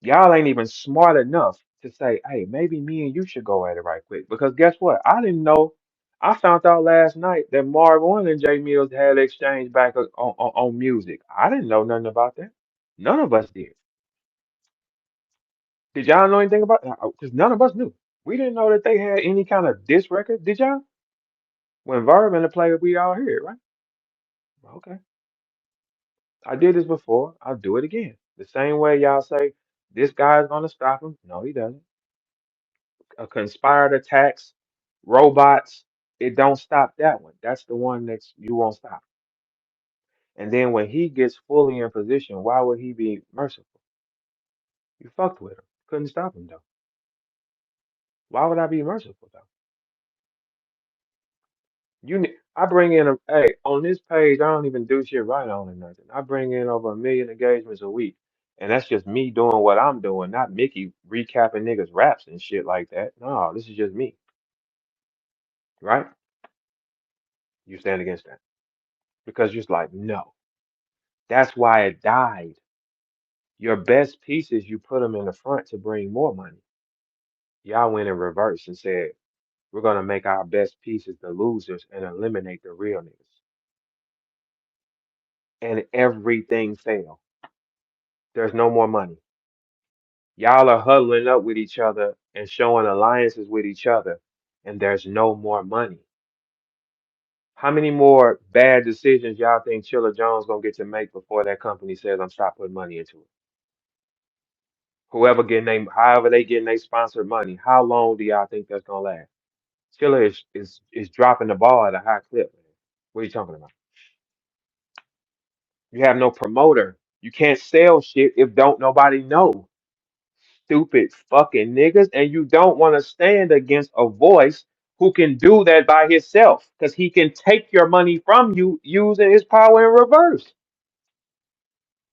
Y'all ain't even smart enough to say, "Hey, maybe me and you should go at it right quick." Because guess what? I didn't know. I found out last night that Marv One and J Mills had exchanged back on music. I didn't know nothing about that. None of us did. Did y'all know anything about that? Because none of us knew. We didn't know that they had any kind of diss record. Did y'all? When Verb in the play, we all hear it, right? Okay. I did this before. I'll do it again. The same way y'all say this guy's gonna stop him. No, he doesn't. A conspired attacks, robots. it don't stop that one. That's the one that's you won't stop. And then when he gets fully in position, why would he be merciful? You fucked with him. Couldn't stop him though. Why would I be merciful though? I bring in hey, on this page, I don't even do shit right on or nothing. I bring in over 1 million engagements a week. And that's just me doing what I'm doing, not Mickey recapping niggas' raps and shit like that. No, this is just me, right? You stand against that. Because you're just like, no. That's why it died. Your best pieces, you put them in the front to bring more money. Y'all went in reverse and said, we're going to make our best pieces the losers and eliminate the real niggas. And everything failed. There's no more money. Y'all are huddling up with each other and showing alliances with each other, and there's no more money. How many more bad decisions y'all think Chilla Jones gonna get to make before that company says I'm stop putting money into it? Whoever getting they, however they getting they sponsored money, how long do y'all think that's gonna last? Chilla is dropping the ball at a high clip. What are you talking about? You have no promoter. You can't sell shit if don't nobody know. Stupid fucking niggas, and you don't want to stand against a voice who can do that by himself because he can take your money from you using his power in reverse.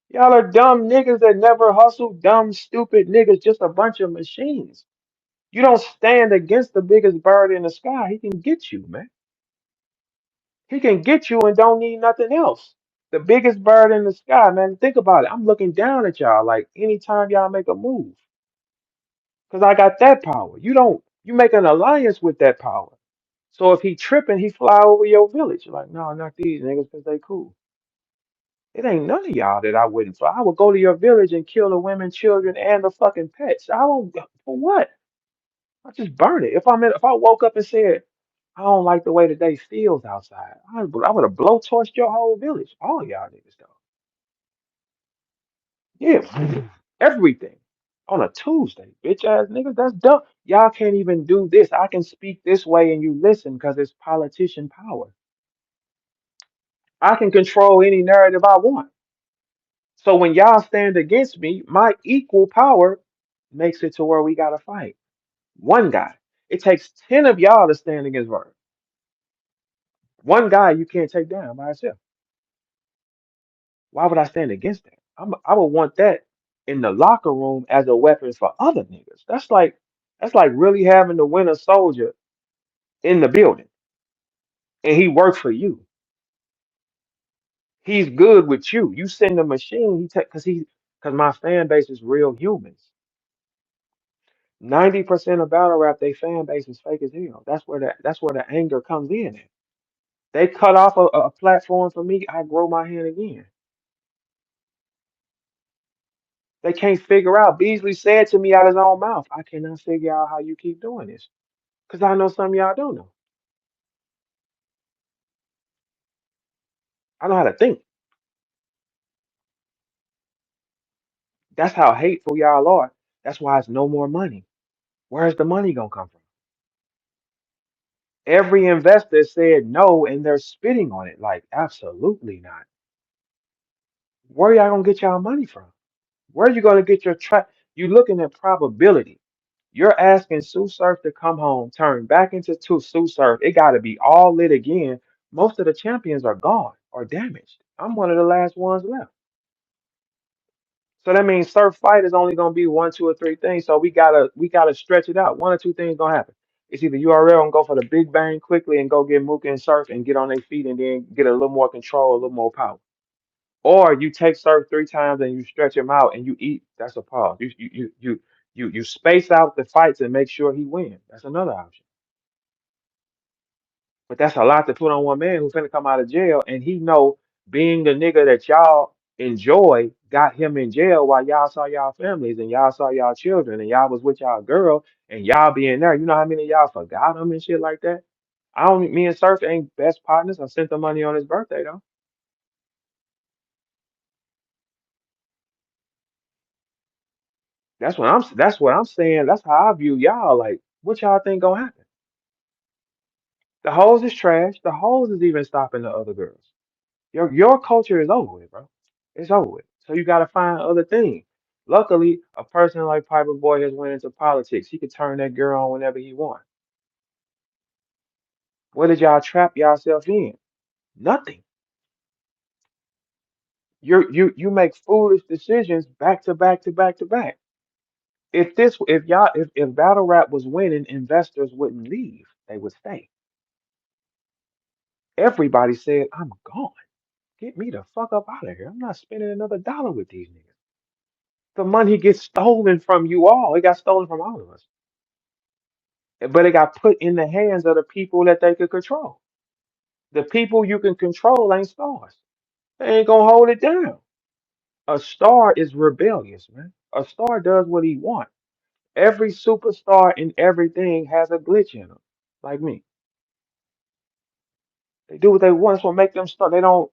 Y'all are dumb niggas that never hustle, dumb, stupid niggas, just a bunch of machines. You don't stand against the biggest bird in the sky. He can get you, man. He can get you and don't need nothing else. The biggest bird in the sky, man. Think about it. I'm looking down at y'all like anytime y'all make a move. Because I got that power. You don't, you make an alliance with that power. So if he tripping, he fly over your village. You're like, no, not these niggas because they cool. It ain't none of y'all that I wouldn't fly. I would go to your village and kill the women, children, and the fucking pets. I don't, for what? I just burn it. If I woke up and said, I don't like the way the day feels outside, I would have blowtorched your whole village. All y'all niggas though. Yeah, everything on a Tuesday, bitch ass niggas. That's dumb. Y'all can't even do this. I can speak this way and you listen because it's politician power. I can control any narrative I want. So when y'all stand against me, my equal power makes it to where we gotta fight. One guy. It takes 10 of y'all to stand against Verb. One guy you can't take down by yourself. Why would I stand against that? I would want that in the locker room as a weapon for other niggas. That's like really having the winter soldier in the building and he works for you. He's good with you. You send a machine, he take because my fan base is real humans. 90% of battle rap, they fan base is fake as hell. That's where the anger comes in at. They cut off a platform for me, I grow my hand again. They can't figure out. Beasley said to me out his own mouth, I cannot figure out how you keep doing this. Because I know some of y'all don't know. I know how to think. That's how hateful y'all are. That's why it's no more money. Where's the money gonna come from? Every investor said no, and they're spitting on it. Like, absolutely not. Where y'all gonna get y'all money from? Where are you gonna get your track? You looking at probability. You're asking Tsu Surf to come home, turn back into Tsu Surf. It got to be all lit again. Most of the champions are gone or damaged. I'm one of the last ones left. So that means Surf Fight is only gonna be one, two, or three things. So we gotta stretch it out. One or two things gonna happen. It's either URL and go for the big bang quickly and go get Mook and Surf and get on their feet and then get a little more control, a little more power. Or you take Surf 3 times and you stretch him out and you eat. That's a pause. You space out the fights and make sure he wins. That's another option. But that's a lot to put on one man who's finna come out of jail and he know being the nigga that y'all enjoy got him in jail while y'all saw y'all families and y'all saw y'all children and y'all was with y'all girl and y'all being there. You know how many of y'all forgot him and shit like that? I don't. Me and Surf ain't best partners. I sent the money on his birthday though. That's what I'm saying. That's how I view y'all. Like, what y'all think gonna happen? The hoes is trash. The hoes is even stopping the other girls. Your culture is over with, bro. It's over with. So you gotta find other things. Luckily, a person like Piper Boy has went into politics. He could turn that girl on whenever he wants. What did y'all trap yourself in? Nothing. You make foolish decisions back to back to back to back. If battle rap was winning, investors wouldn't leave. They would stay. Everybody said, I'm gone. Get me the fuck up out of here. I'm not spending another dollar with these niggas. The money gets stolen from you all. It got stolen from all of us. But it got put in the hands of the people that they could control. The people you can control ain't stars. They ain't gonna hold it down. A star is rebellious, man. A star does what he wants. Every superstar in everything has a glitch in them. Like me. They do what they want. It's what make them start. They don't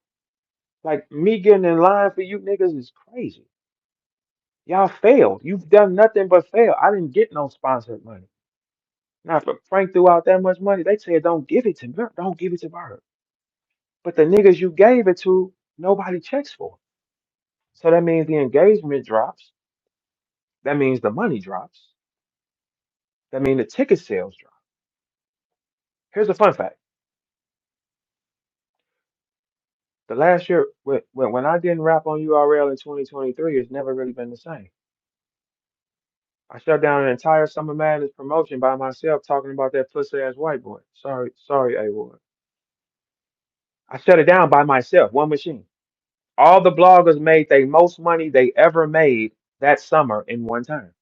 like me getting in line for you niggas is crazy. Y'all failed. You've done nothing but fail. I didn't get no sponsored money. Now, if Frank threw out that much money, they said don't give it to me. Don't give it to Bird. But the niggas you gave it to, nobody checks for. So that means the engagement drops. That means the money drops. That means the ticket sales drop. Here's a fun fact. The last year, when I didn't rap on URL in 2023, it's never really been the same. I shut down an entire Summer Madness promotion by myself talking about that pussy ass white boy. Sorry, A Ward. I shut it down by myself, one machine. All the bloggers made the most money they ever made that summer in one time.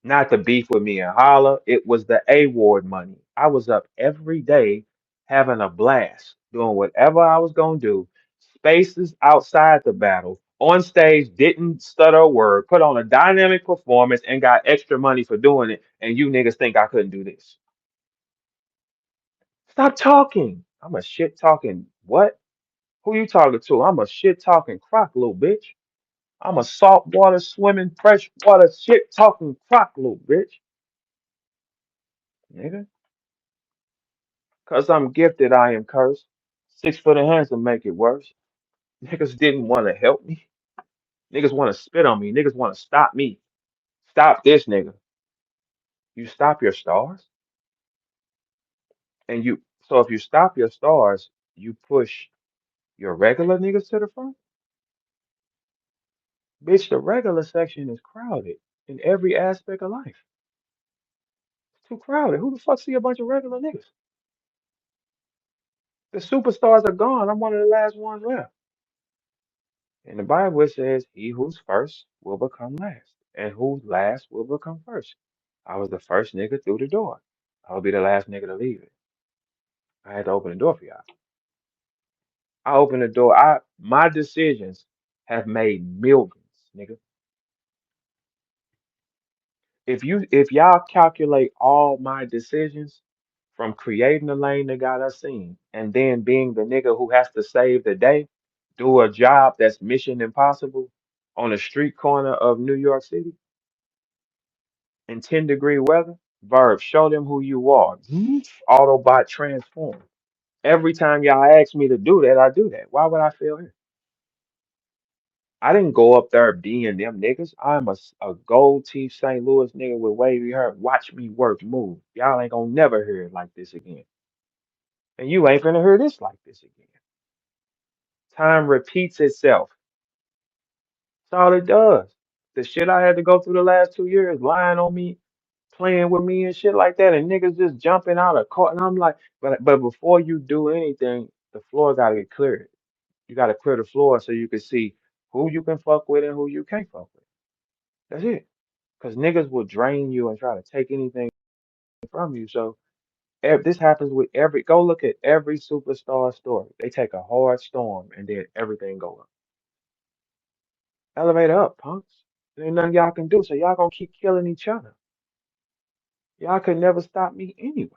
Not the beef with me and Holla. It was the award money. I was up every day having a blast, doing whatever I was gonna do. Spaces outside the battle, on stage, didn't stutter a word, put on a dynamic performance, and got extra money for doing it. And you niggas think I couldn't do this. Stop talking. I'm a shit talking what? Who you talking to? I'm a shit talking crock, little bitch. I'm a saltwater swimming, freshwater shit talking crock, little bitch. Nigga. Cause I'm gifted, I am cursed. 6 foot of handsome make it worse. Niggas didn't want to help me. Niggas want to spit on me. Niggas want to stop me. Stop this nigga. You stop your stars, and you. So if you stop your stars, you push your regular niggas to the front. Bitch, the regular section is crowded in every aspect of life. It's too crowded. Who the fuck see a bunch of regular niggas? The superstars are gone. I'm one of the last ones left. In the Bible, it says, he who's first will become last, and who's last will become first. I was the first nigga through the door. I'll be the last nigga to leave it. I had to open the door for y'all. I opened the door. My decisions have made millions, nigga. If y'all calculate all my decisions from creating the lane that got us seen, and then being the nigga who has to save the day, do a job that's mission impossible on a street corner of New York City in 10-degree weather, VERB, show them who you are. Autobot transform. Every time y'all ask me to do that, I do that. Why would I fail here? I didn't go up there being them niggas. I'm a gold teeth St. Louis nigga with wavy hair. Watch me work, move. Y'all ain't gonna never hear it like this again. And you ain't gonna hear this like this again. Time repeats itself. That's all it does. The shit I had to go through the last 2 years, lying on me, playing with me and shit like that, and niggas just jumping out of court. And I'm like, but before you do anything, the floor gotta get cleared. You gotta clear the floor so you can see who you can fuck with and who you can't fuck with. That's it. Because niggas will drain you and try to take anything from you. So this happens with every. Go look at every superstar story. They take a hard storm and then everything go up. Elevator up, punks. There ain't nothing y'all can do. So y'all gonna keep killing each other. Y'all could never stop me anyway.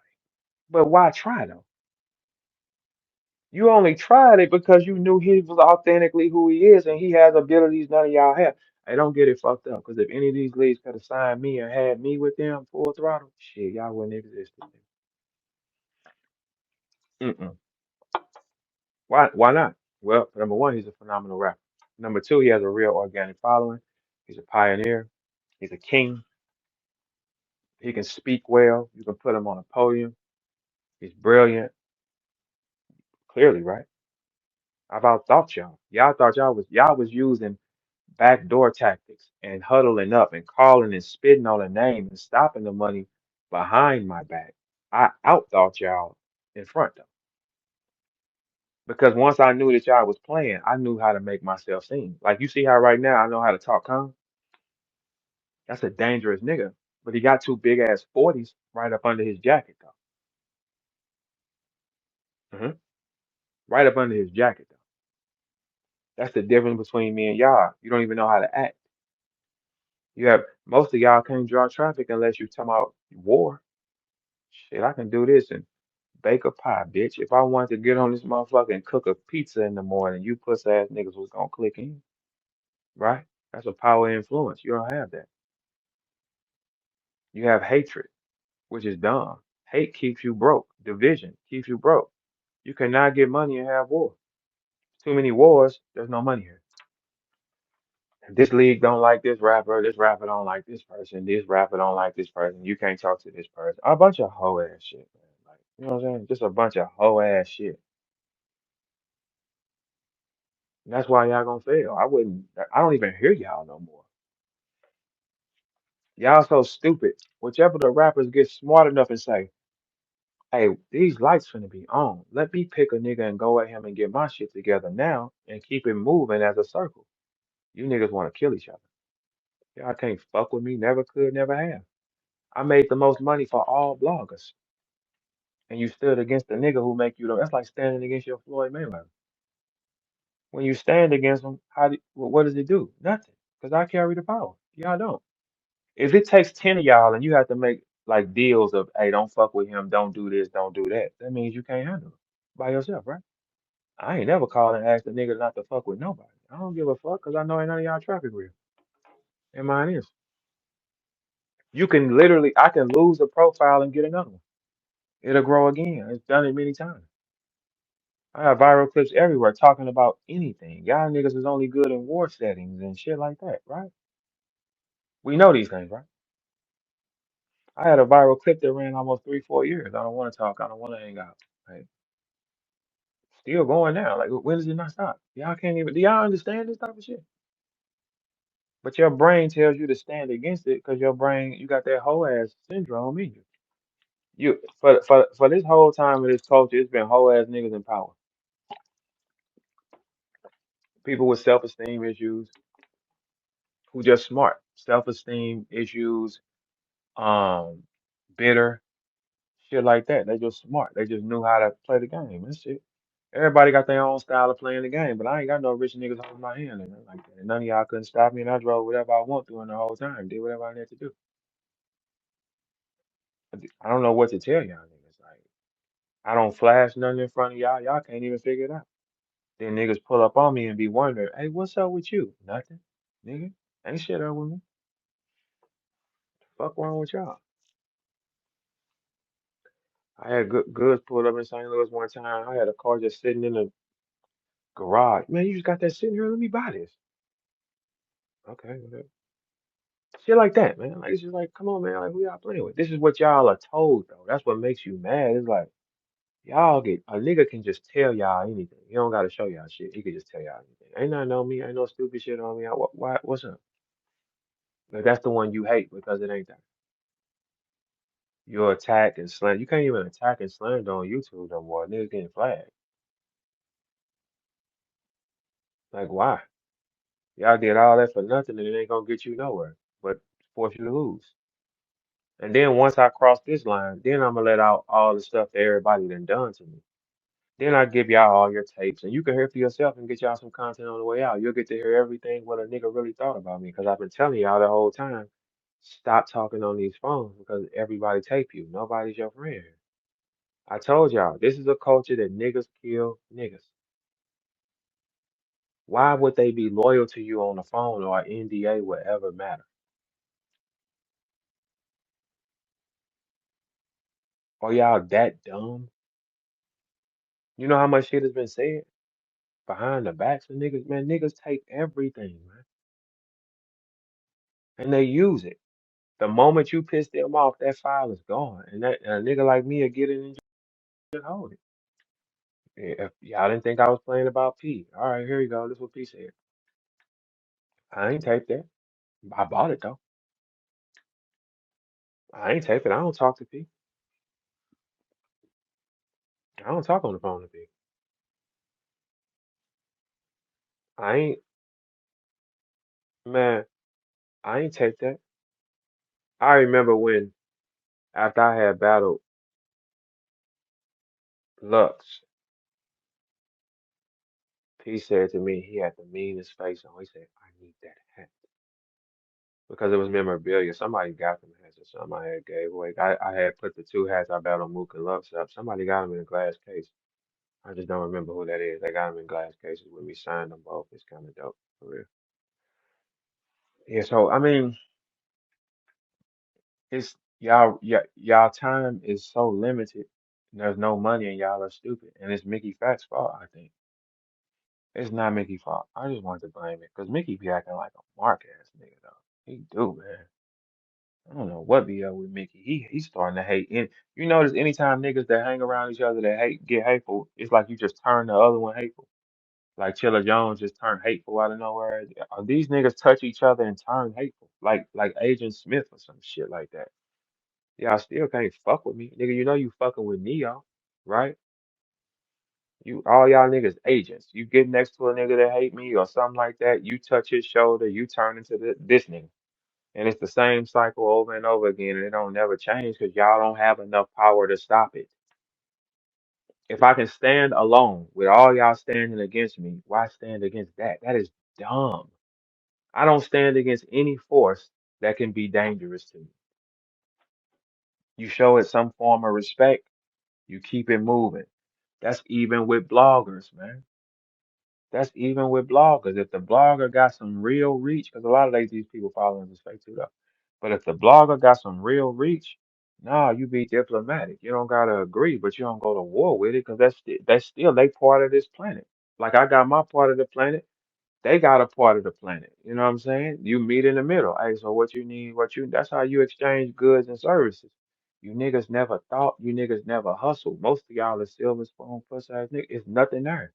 But why try though? You only tried it because you knew he was authentically who he is and he has abilities none of y'all have. Hey, don't get it fucked up. Because if any of these leagues could have signed me and had me with them full throttle, shit, y'all wouldn't exist. Mm-mm. Why not? Well, number one, he's a phenomenal rapper. Number two, he has a real organic following. He's a pioneer. He's a king. He can speak well. You can put him on a podium. He's brilliant. Clearly, right? I've outthought y'all. Y'all thought y'all was using backdoor tactics and huddling up and calling and spitting on a name and stopping the money behind my back. I outthought y'all in front though. Because once I knew that y'all was playing, I knew how to make myself sing. Like you see how right now I know how to talk calm. That's a dangerous nigga. But he got two big ass 40s right up under his jacket though. Right up under his jacket though. That's the difference between me and y'all. You don't even know how to act. You have most of y'all can't draw traffic unless you talking about war. Shit, I can do this and bake a pie, bitch. If I wanted to get on this motherfucker and cook a pizza in the morning, you puss ass niggas was gonna click in, right? That's a power influence. You don't have that. You have hatred, which is dumb. Hate keeps you broke. Division keeps you broke. You cannot get money and have war. Too many wars, there's no money here. This league don't like this rapper don't like this rapper don't like this person, you can't talk to this person. A bunch of hoe ass shit, man. Like, you know what I'm saying? Just a bunch of hoe ass shit. And that's why y'all gonna fail. I don't even hear y'all no more. Y'all so stupid. Whichever the rappers get smart enough and say, hey, these lights finna be on. Let me pick a nigga and go at him and get my shit together now and keep it moving as a circle. You niggas wanna kill each other. Y'all can't fuck with me, never could, never have. I made the most money for all bloggers. And you stood against the nigga who make you the, that's like standing against your Floyd Mayweather. When you stand against him, what does it do? Nothing. Because I carry the power. Y'all don't. If it takes 10 of y'all and you have to make like deals of, hey, don't fuck with him, don't do this, don't do that, that means you can't handle it by yourself, right? I ain't never called and asked a nigga not to fuck with nobody. I don't give a fuck because I know ain't none of y'all traffic real. And mine is. You can literally, I can lose a profile and get another one. It'll grow again. It's done it many times. I have viral clips everywhere talking about anything. Y'all niggas is only good in war settings and shit like that, right? We know these things, right? I had a viral clip that ran almost 3, 4 years. I don't want to talk. I don't want to hang out. Right? Still going now. Like, when does it not stop? Y'all can't even. Do y'all understand this type of shit? But your brain tells you to stand against it because your brain, you got that whole ass syndrome in you. For this whole time of this culture, it's been whole ass niggas in power. People with self esteem issues who just smart. Self esteem issues, um, bitter, shit like that. They just smart. They just knew how to play the game. That's it. Everybody got their own style of playing the game, but I ain't got no rich niggas holding my hand and nothing like that. And none of y'all couldn't stop me, and I drove whatever I want to in the whole time. Did whatever I needed to do. I don't know what to tell y'all niggas. Like, I don't flash nothing in front of y'all. Y'all can't even figure it out. Then niggas pull up on me and be wondering, hey, what's up with you? Nothing, nigga. Ain't shit up with me. Fuck wrong with y'all? I had goods pulled up in St. Louis one time. I had a car just sitting in the garage. Man, you just got that sitting here. Let me buy this. Okay, whatever. Shit like that, man. Like it's just like, come on, man. Like who y'all playing with? This is what y'all are told though. That's what makes you mad. It's like y'all get a nigga can just tell y'all anything. He don't gotta show y'all shit. He can just tell y'all anything. Ain't nothing on me. Ain't no stupid shit on me. What's up? Like that's the one you hate because it ain't that. You attack and slander. You can't even attack and slander on YouTube no more. Niggas getting flagged. Like why? Y'all did all that for nothing and it ain't gonna get you nowhere, but force you to lose. And then once I cross this line, then I'm gonna let out all the stuff that everybody done to me. Then I give y'all all your tapes, and you can hear for yourself and get y'all some content on the way out. You'll get to hear everything what a nigga really thought about me, because I've been telling y'all the whole time, stop talking on these phones because everybody tape you. Nobody's your friend. I told y'all, this is a culture that niggas kill niggas. Why would they be loyal to you on the phone or NDA would ever matter? Are y'all that dumb? You know how much shit has been said behind the backs of niggas? Man, niggas take everything, man, and they use it. The moment you piss them off, that file is gone, and that a nigga like me will get it and just hold it. If y'all didn't think I was playing about P, all right, here you go. This is what P said. I ain't taped that. I bought it though. I ain't taped it. I don't talk to P. I don't talk on the phone to P. I ain't man. I ain't taped that. I remember when after I had battled Lux, P said to me he had the meanest face on. He said, "I need that hat." Because it was memorabilia. Somebody got them hats or something I had gave away. I had put the two hats I battled Mook and Lux up. Somebody got them in a glass case. I just don't remember who that is. They got them in glass cases with me, signed them both. It's kind of dope, for real. Yeah, so I mean, it's y'all time is so limited. There's no money and y'all are stupid. And it's Mickey Factz' fault, I think. It's not Mickey's fault. I just wanted to blame it because Mickey be acting like a mark ass nigga though. He do, man. I don't know what be up with Mickey. He's starting to hate. And you notice anytime niggas that hang around each other that hate get hateful, it's like you just turn the other one hateful. Like Chilla Jones just turned hateful out of nowhere. These niggas touch each other and turn hateful. Like Agent Smith or some shit like that. Y'all still can't fuck with me. Nigga, you know you fucking with Neo, right? You all y'all niggas agents. You get next to a nigga that hate me or something like that, you touch his shoulder, you turn into this nigga. And it's the same cycle over and over again, and it don't never change because y'all don't have enough power to stop it. If I can stand alone with all y'all standing against me, why stand against that? That is dumb. I don't stand against any force that can be dangerous to me. You show it some form of respect, you keep it moving. That's even with bloggers, man. That's even with bloggers. If the blogger got some real reach, because a lot of these people following this fake too, though. But if the blogger got some real reach, nah, you be diplomatic. You don't gotta agree, but you don't go to war with it because that's still they part of this planet. Like I got my part of the planet, they got a part of the planet. You know what I'm saying? You meet in the middle. Hey, so what you need, what you that's how you exchange goods and services. You niggas never thought, you niggas never hustled. Most of y'all are silver spoon pussy ass niggas. It's nothing there.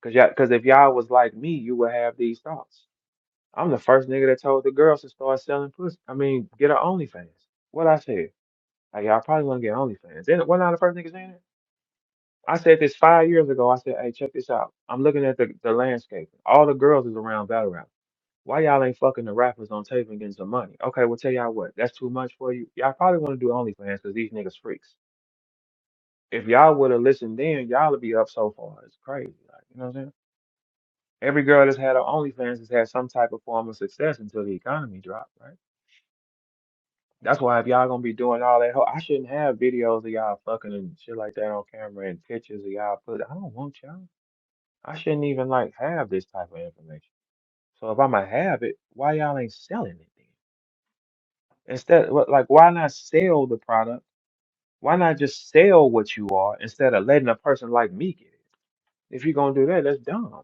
Cause if y'all was like me, you would have these thoughts. I'm the first nigga that told the girls to start selling pussy. I mean, get her OnlyFans. What I said? Hey, y'all probably want to get OnlyFans. Then wasn't I the first nigga saying it? I said this 5 years ago. I said, hey, check this out. I'm looking at the landscape. All the girls is around battle rap. Why y'all ain't fucking the rappers on tape and getting some money? Okay, well tell y'all what. That's too much for you. Y'all probably want to do OnlyFans because these niggas freaks. If y'all would have listened then, y'all would be up so far. It's crazy. Like, you know what I'm saying? Every girl that's had her OnlyFans has had some type of form of success until the economy dropped, right? That's why if y'all gonna be doing all that, I shouldn't have videos of y'all fucking and shit like that on camera and pictures of y'all put. I don't want y'all. I shouldn't even like have this type of information. So if I'ma have it, why y'all ain't selling it then? Like, why not sell the product? Why not just sell what you are instead of letting a person like me get it? If you're gonna do that, that's dumb.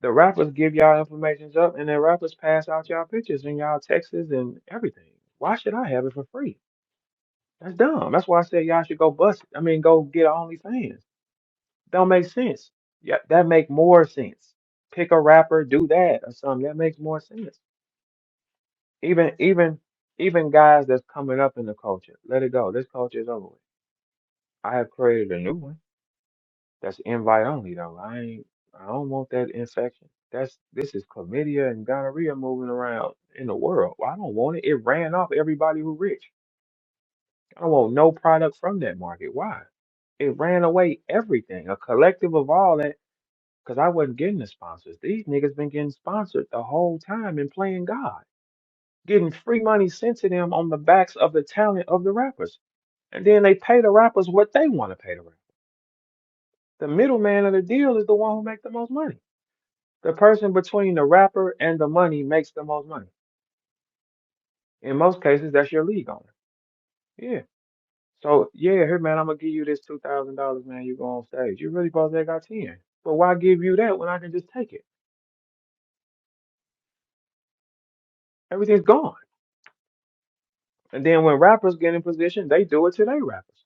The rappers give y'all informations up, and then rappers pass out y'all pictures and y'all texts and everything. Why should I have it for free? That's dumb. That's why I said y'all should go bust it. I mean, go get OnlyFans. Don't make sense. Yeah, that make more sense. Pick a rapper, do that or something. That makes more sense. Even even even guys that's coming up in the culture, let it go. This culture is over with. I have created a new one that's invite only though. I don't want that infection. This is chlamydia and gonorrhea moving around in the world. Well, I don't want it. It ran off everybody who rich. I don't want no product from that market. Why? It ran away everything. A collective of all that because I wasn't getting the sponsors. These niggas been getting sponsored the whole time and playing God, getting free money sent to them on the backs of the talent of the rappers. And then they pay the rappers what they want to pay the rappers. The middleman of the deal is the one who makes the most money. The person between the rapper and the money makes the most money. In most cases, that's your league owner. Yeah. So yeah, here man, I'm gonna give you this $2,000, man. You go on stage. You really supposed to have got 10. But why give you that when I can just take it? Everything's gone. And then when rappers get in position, they do it to their rappers.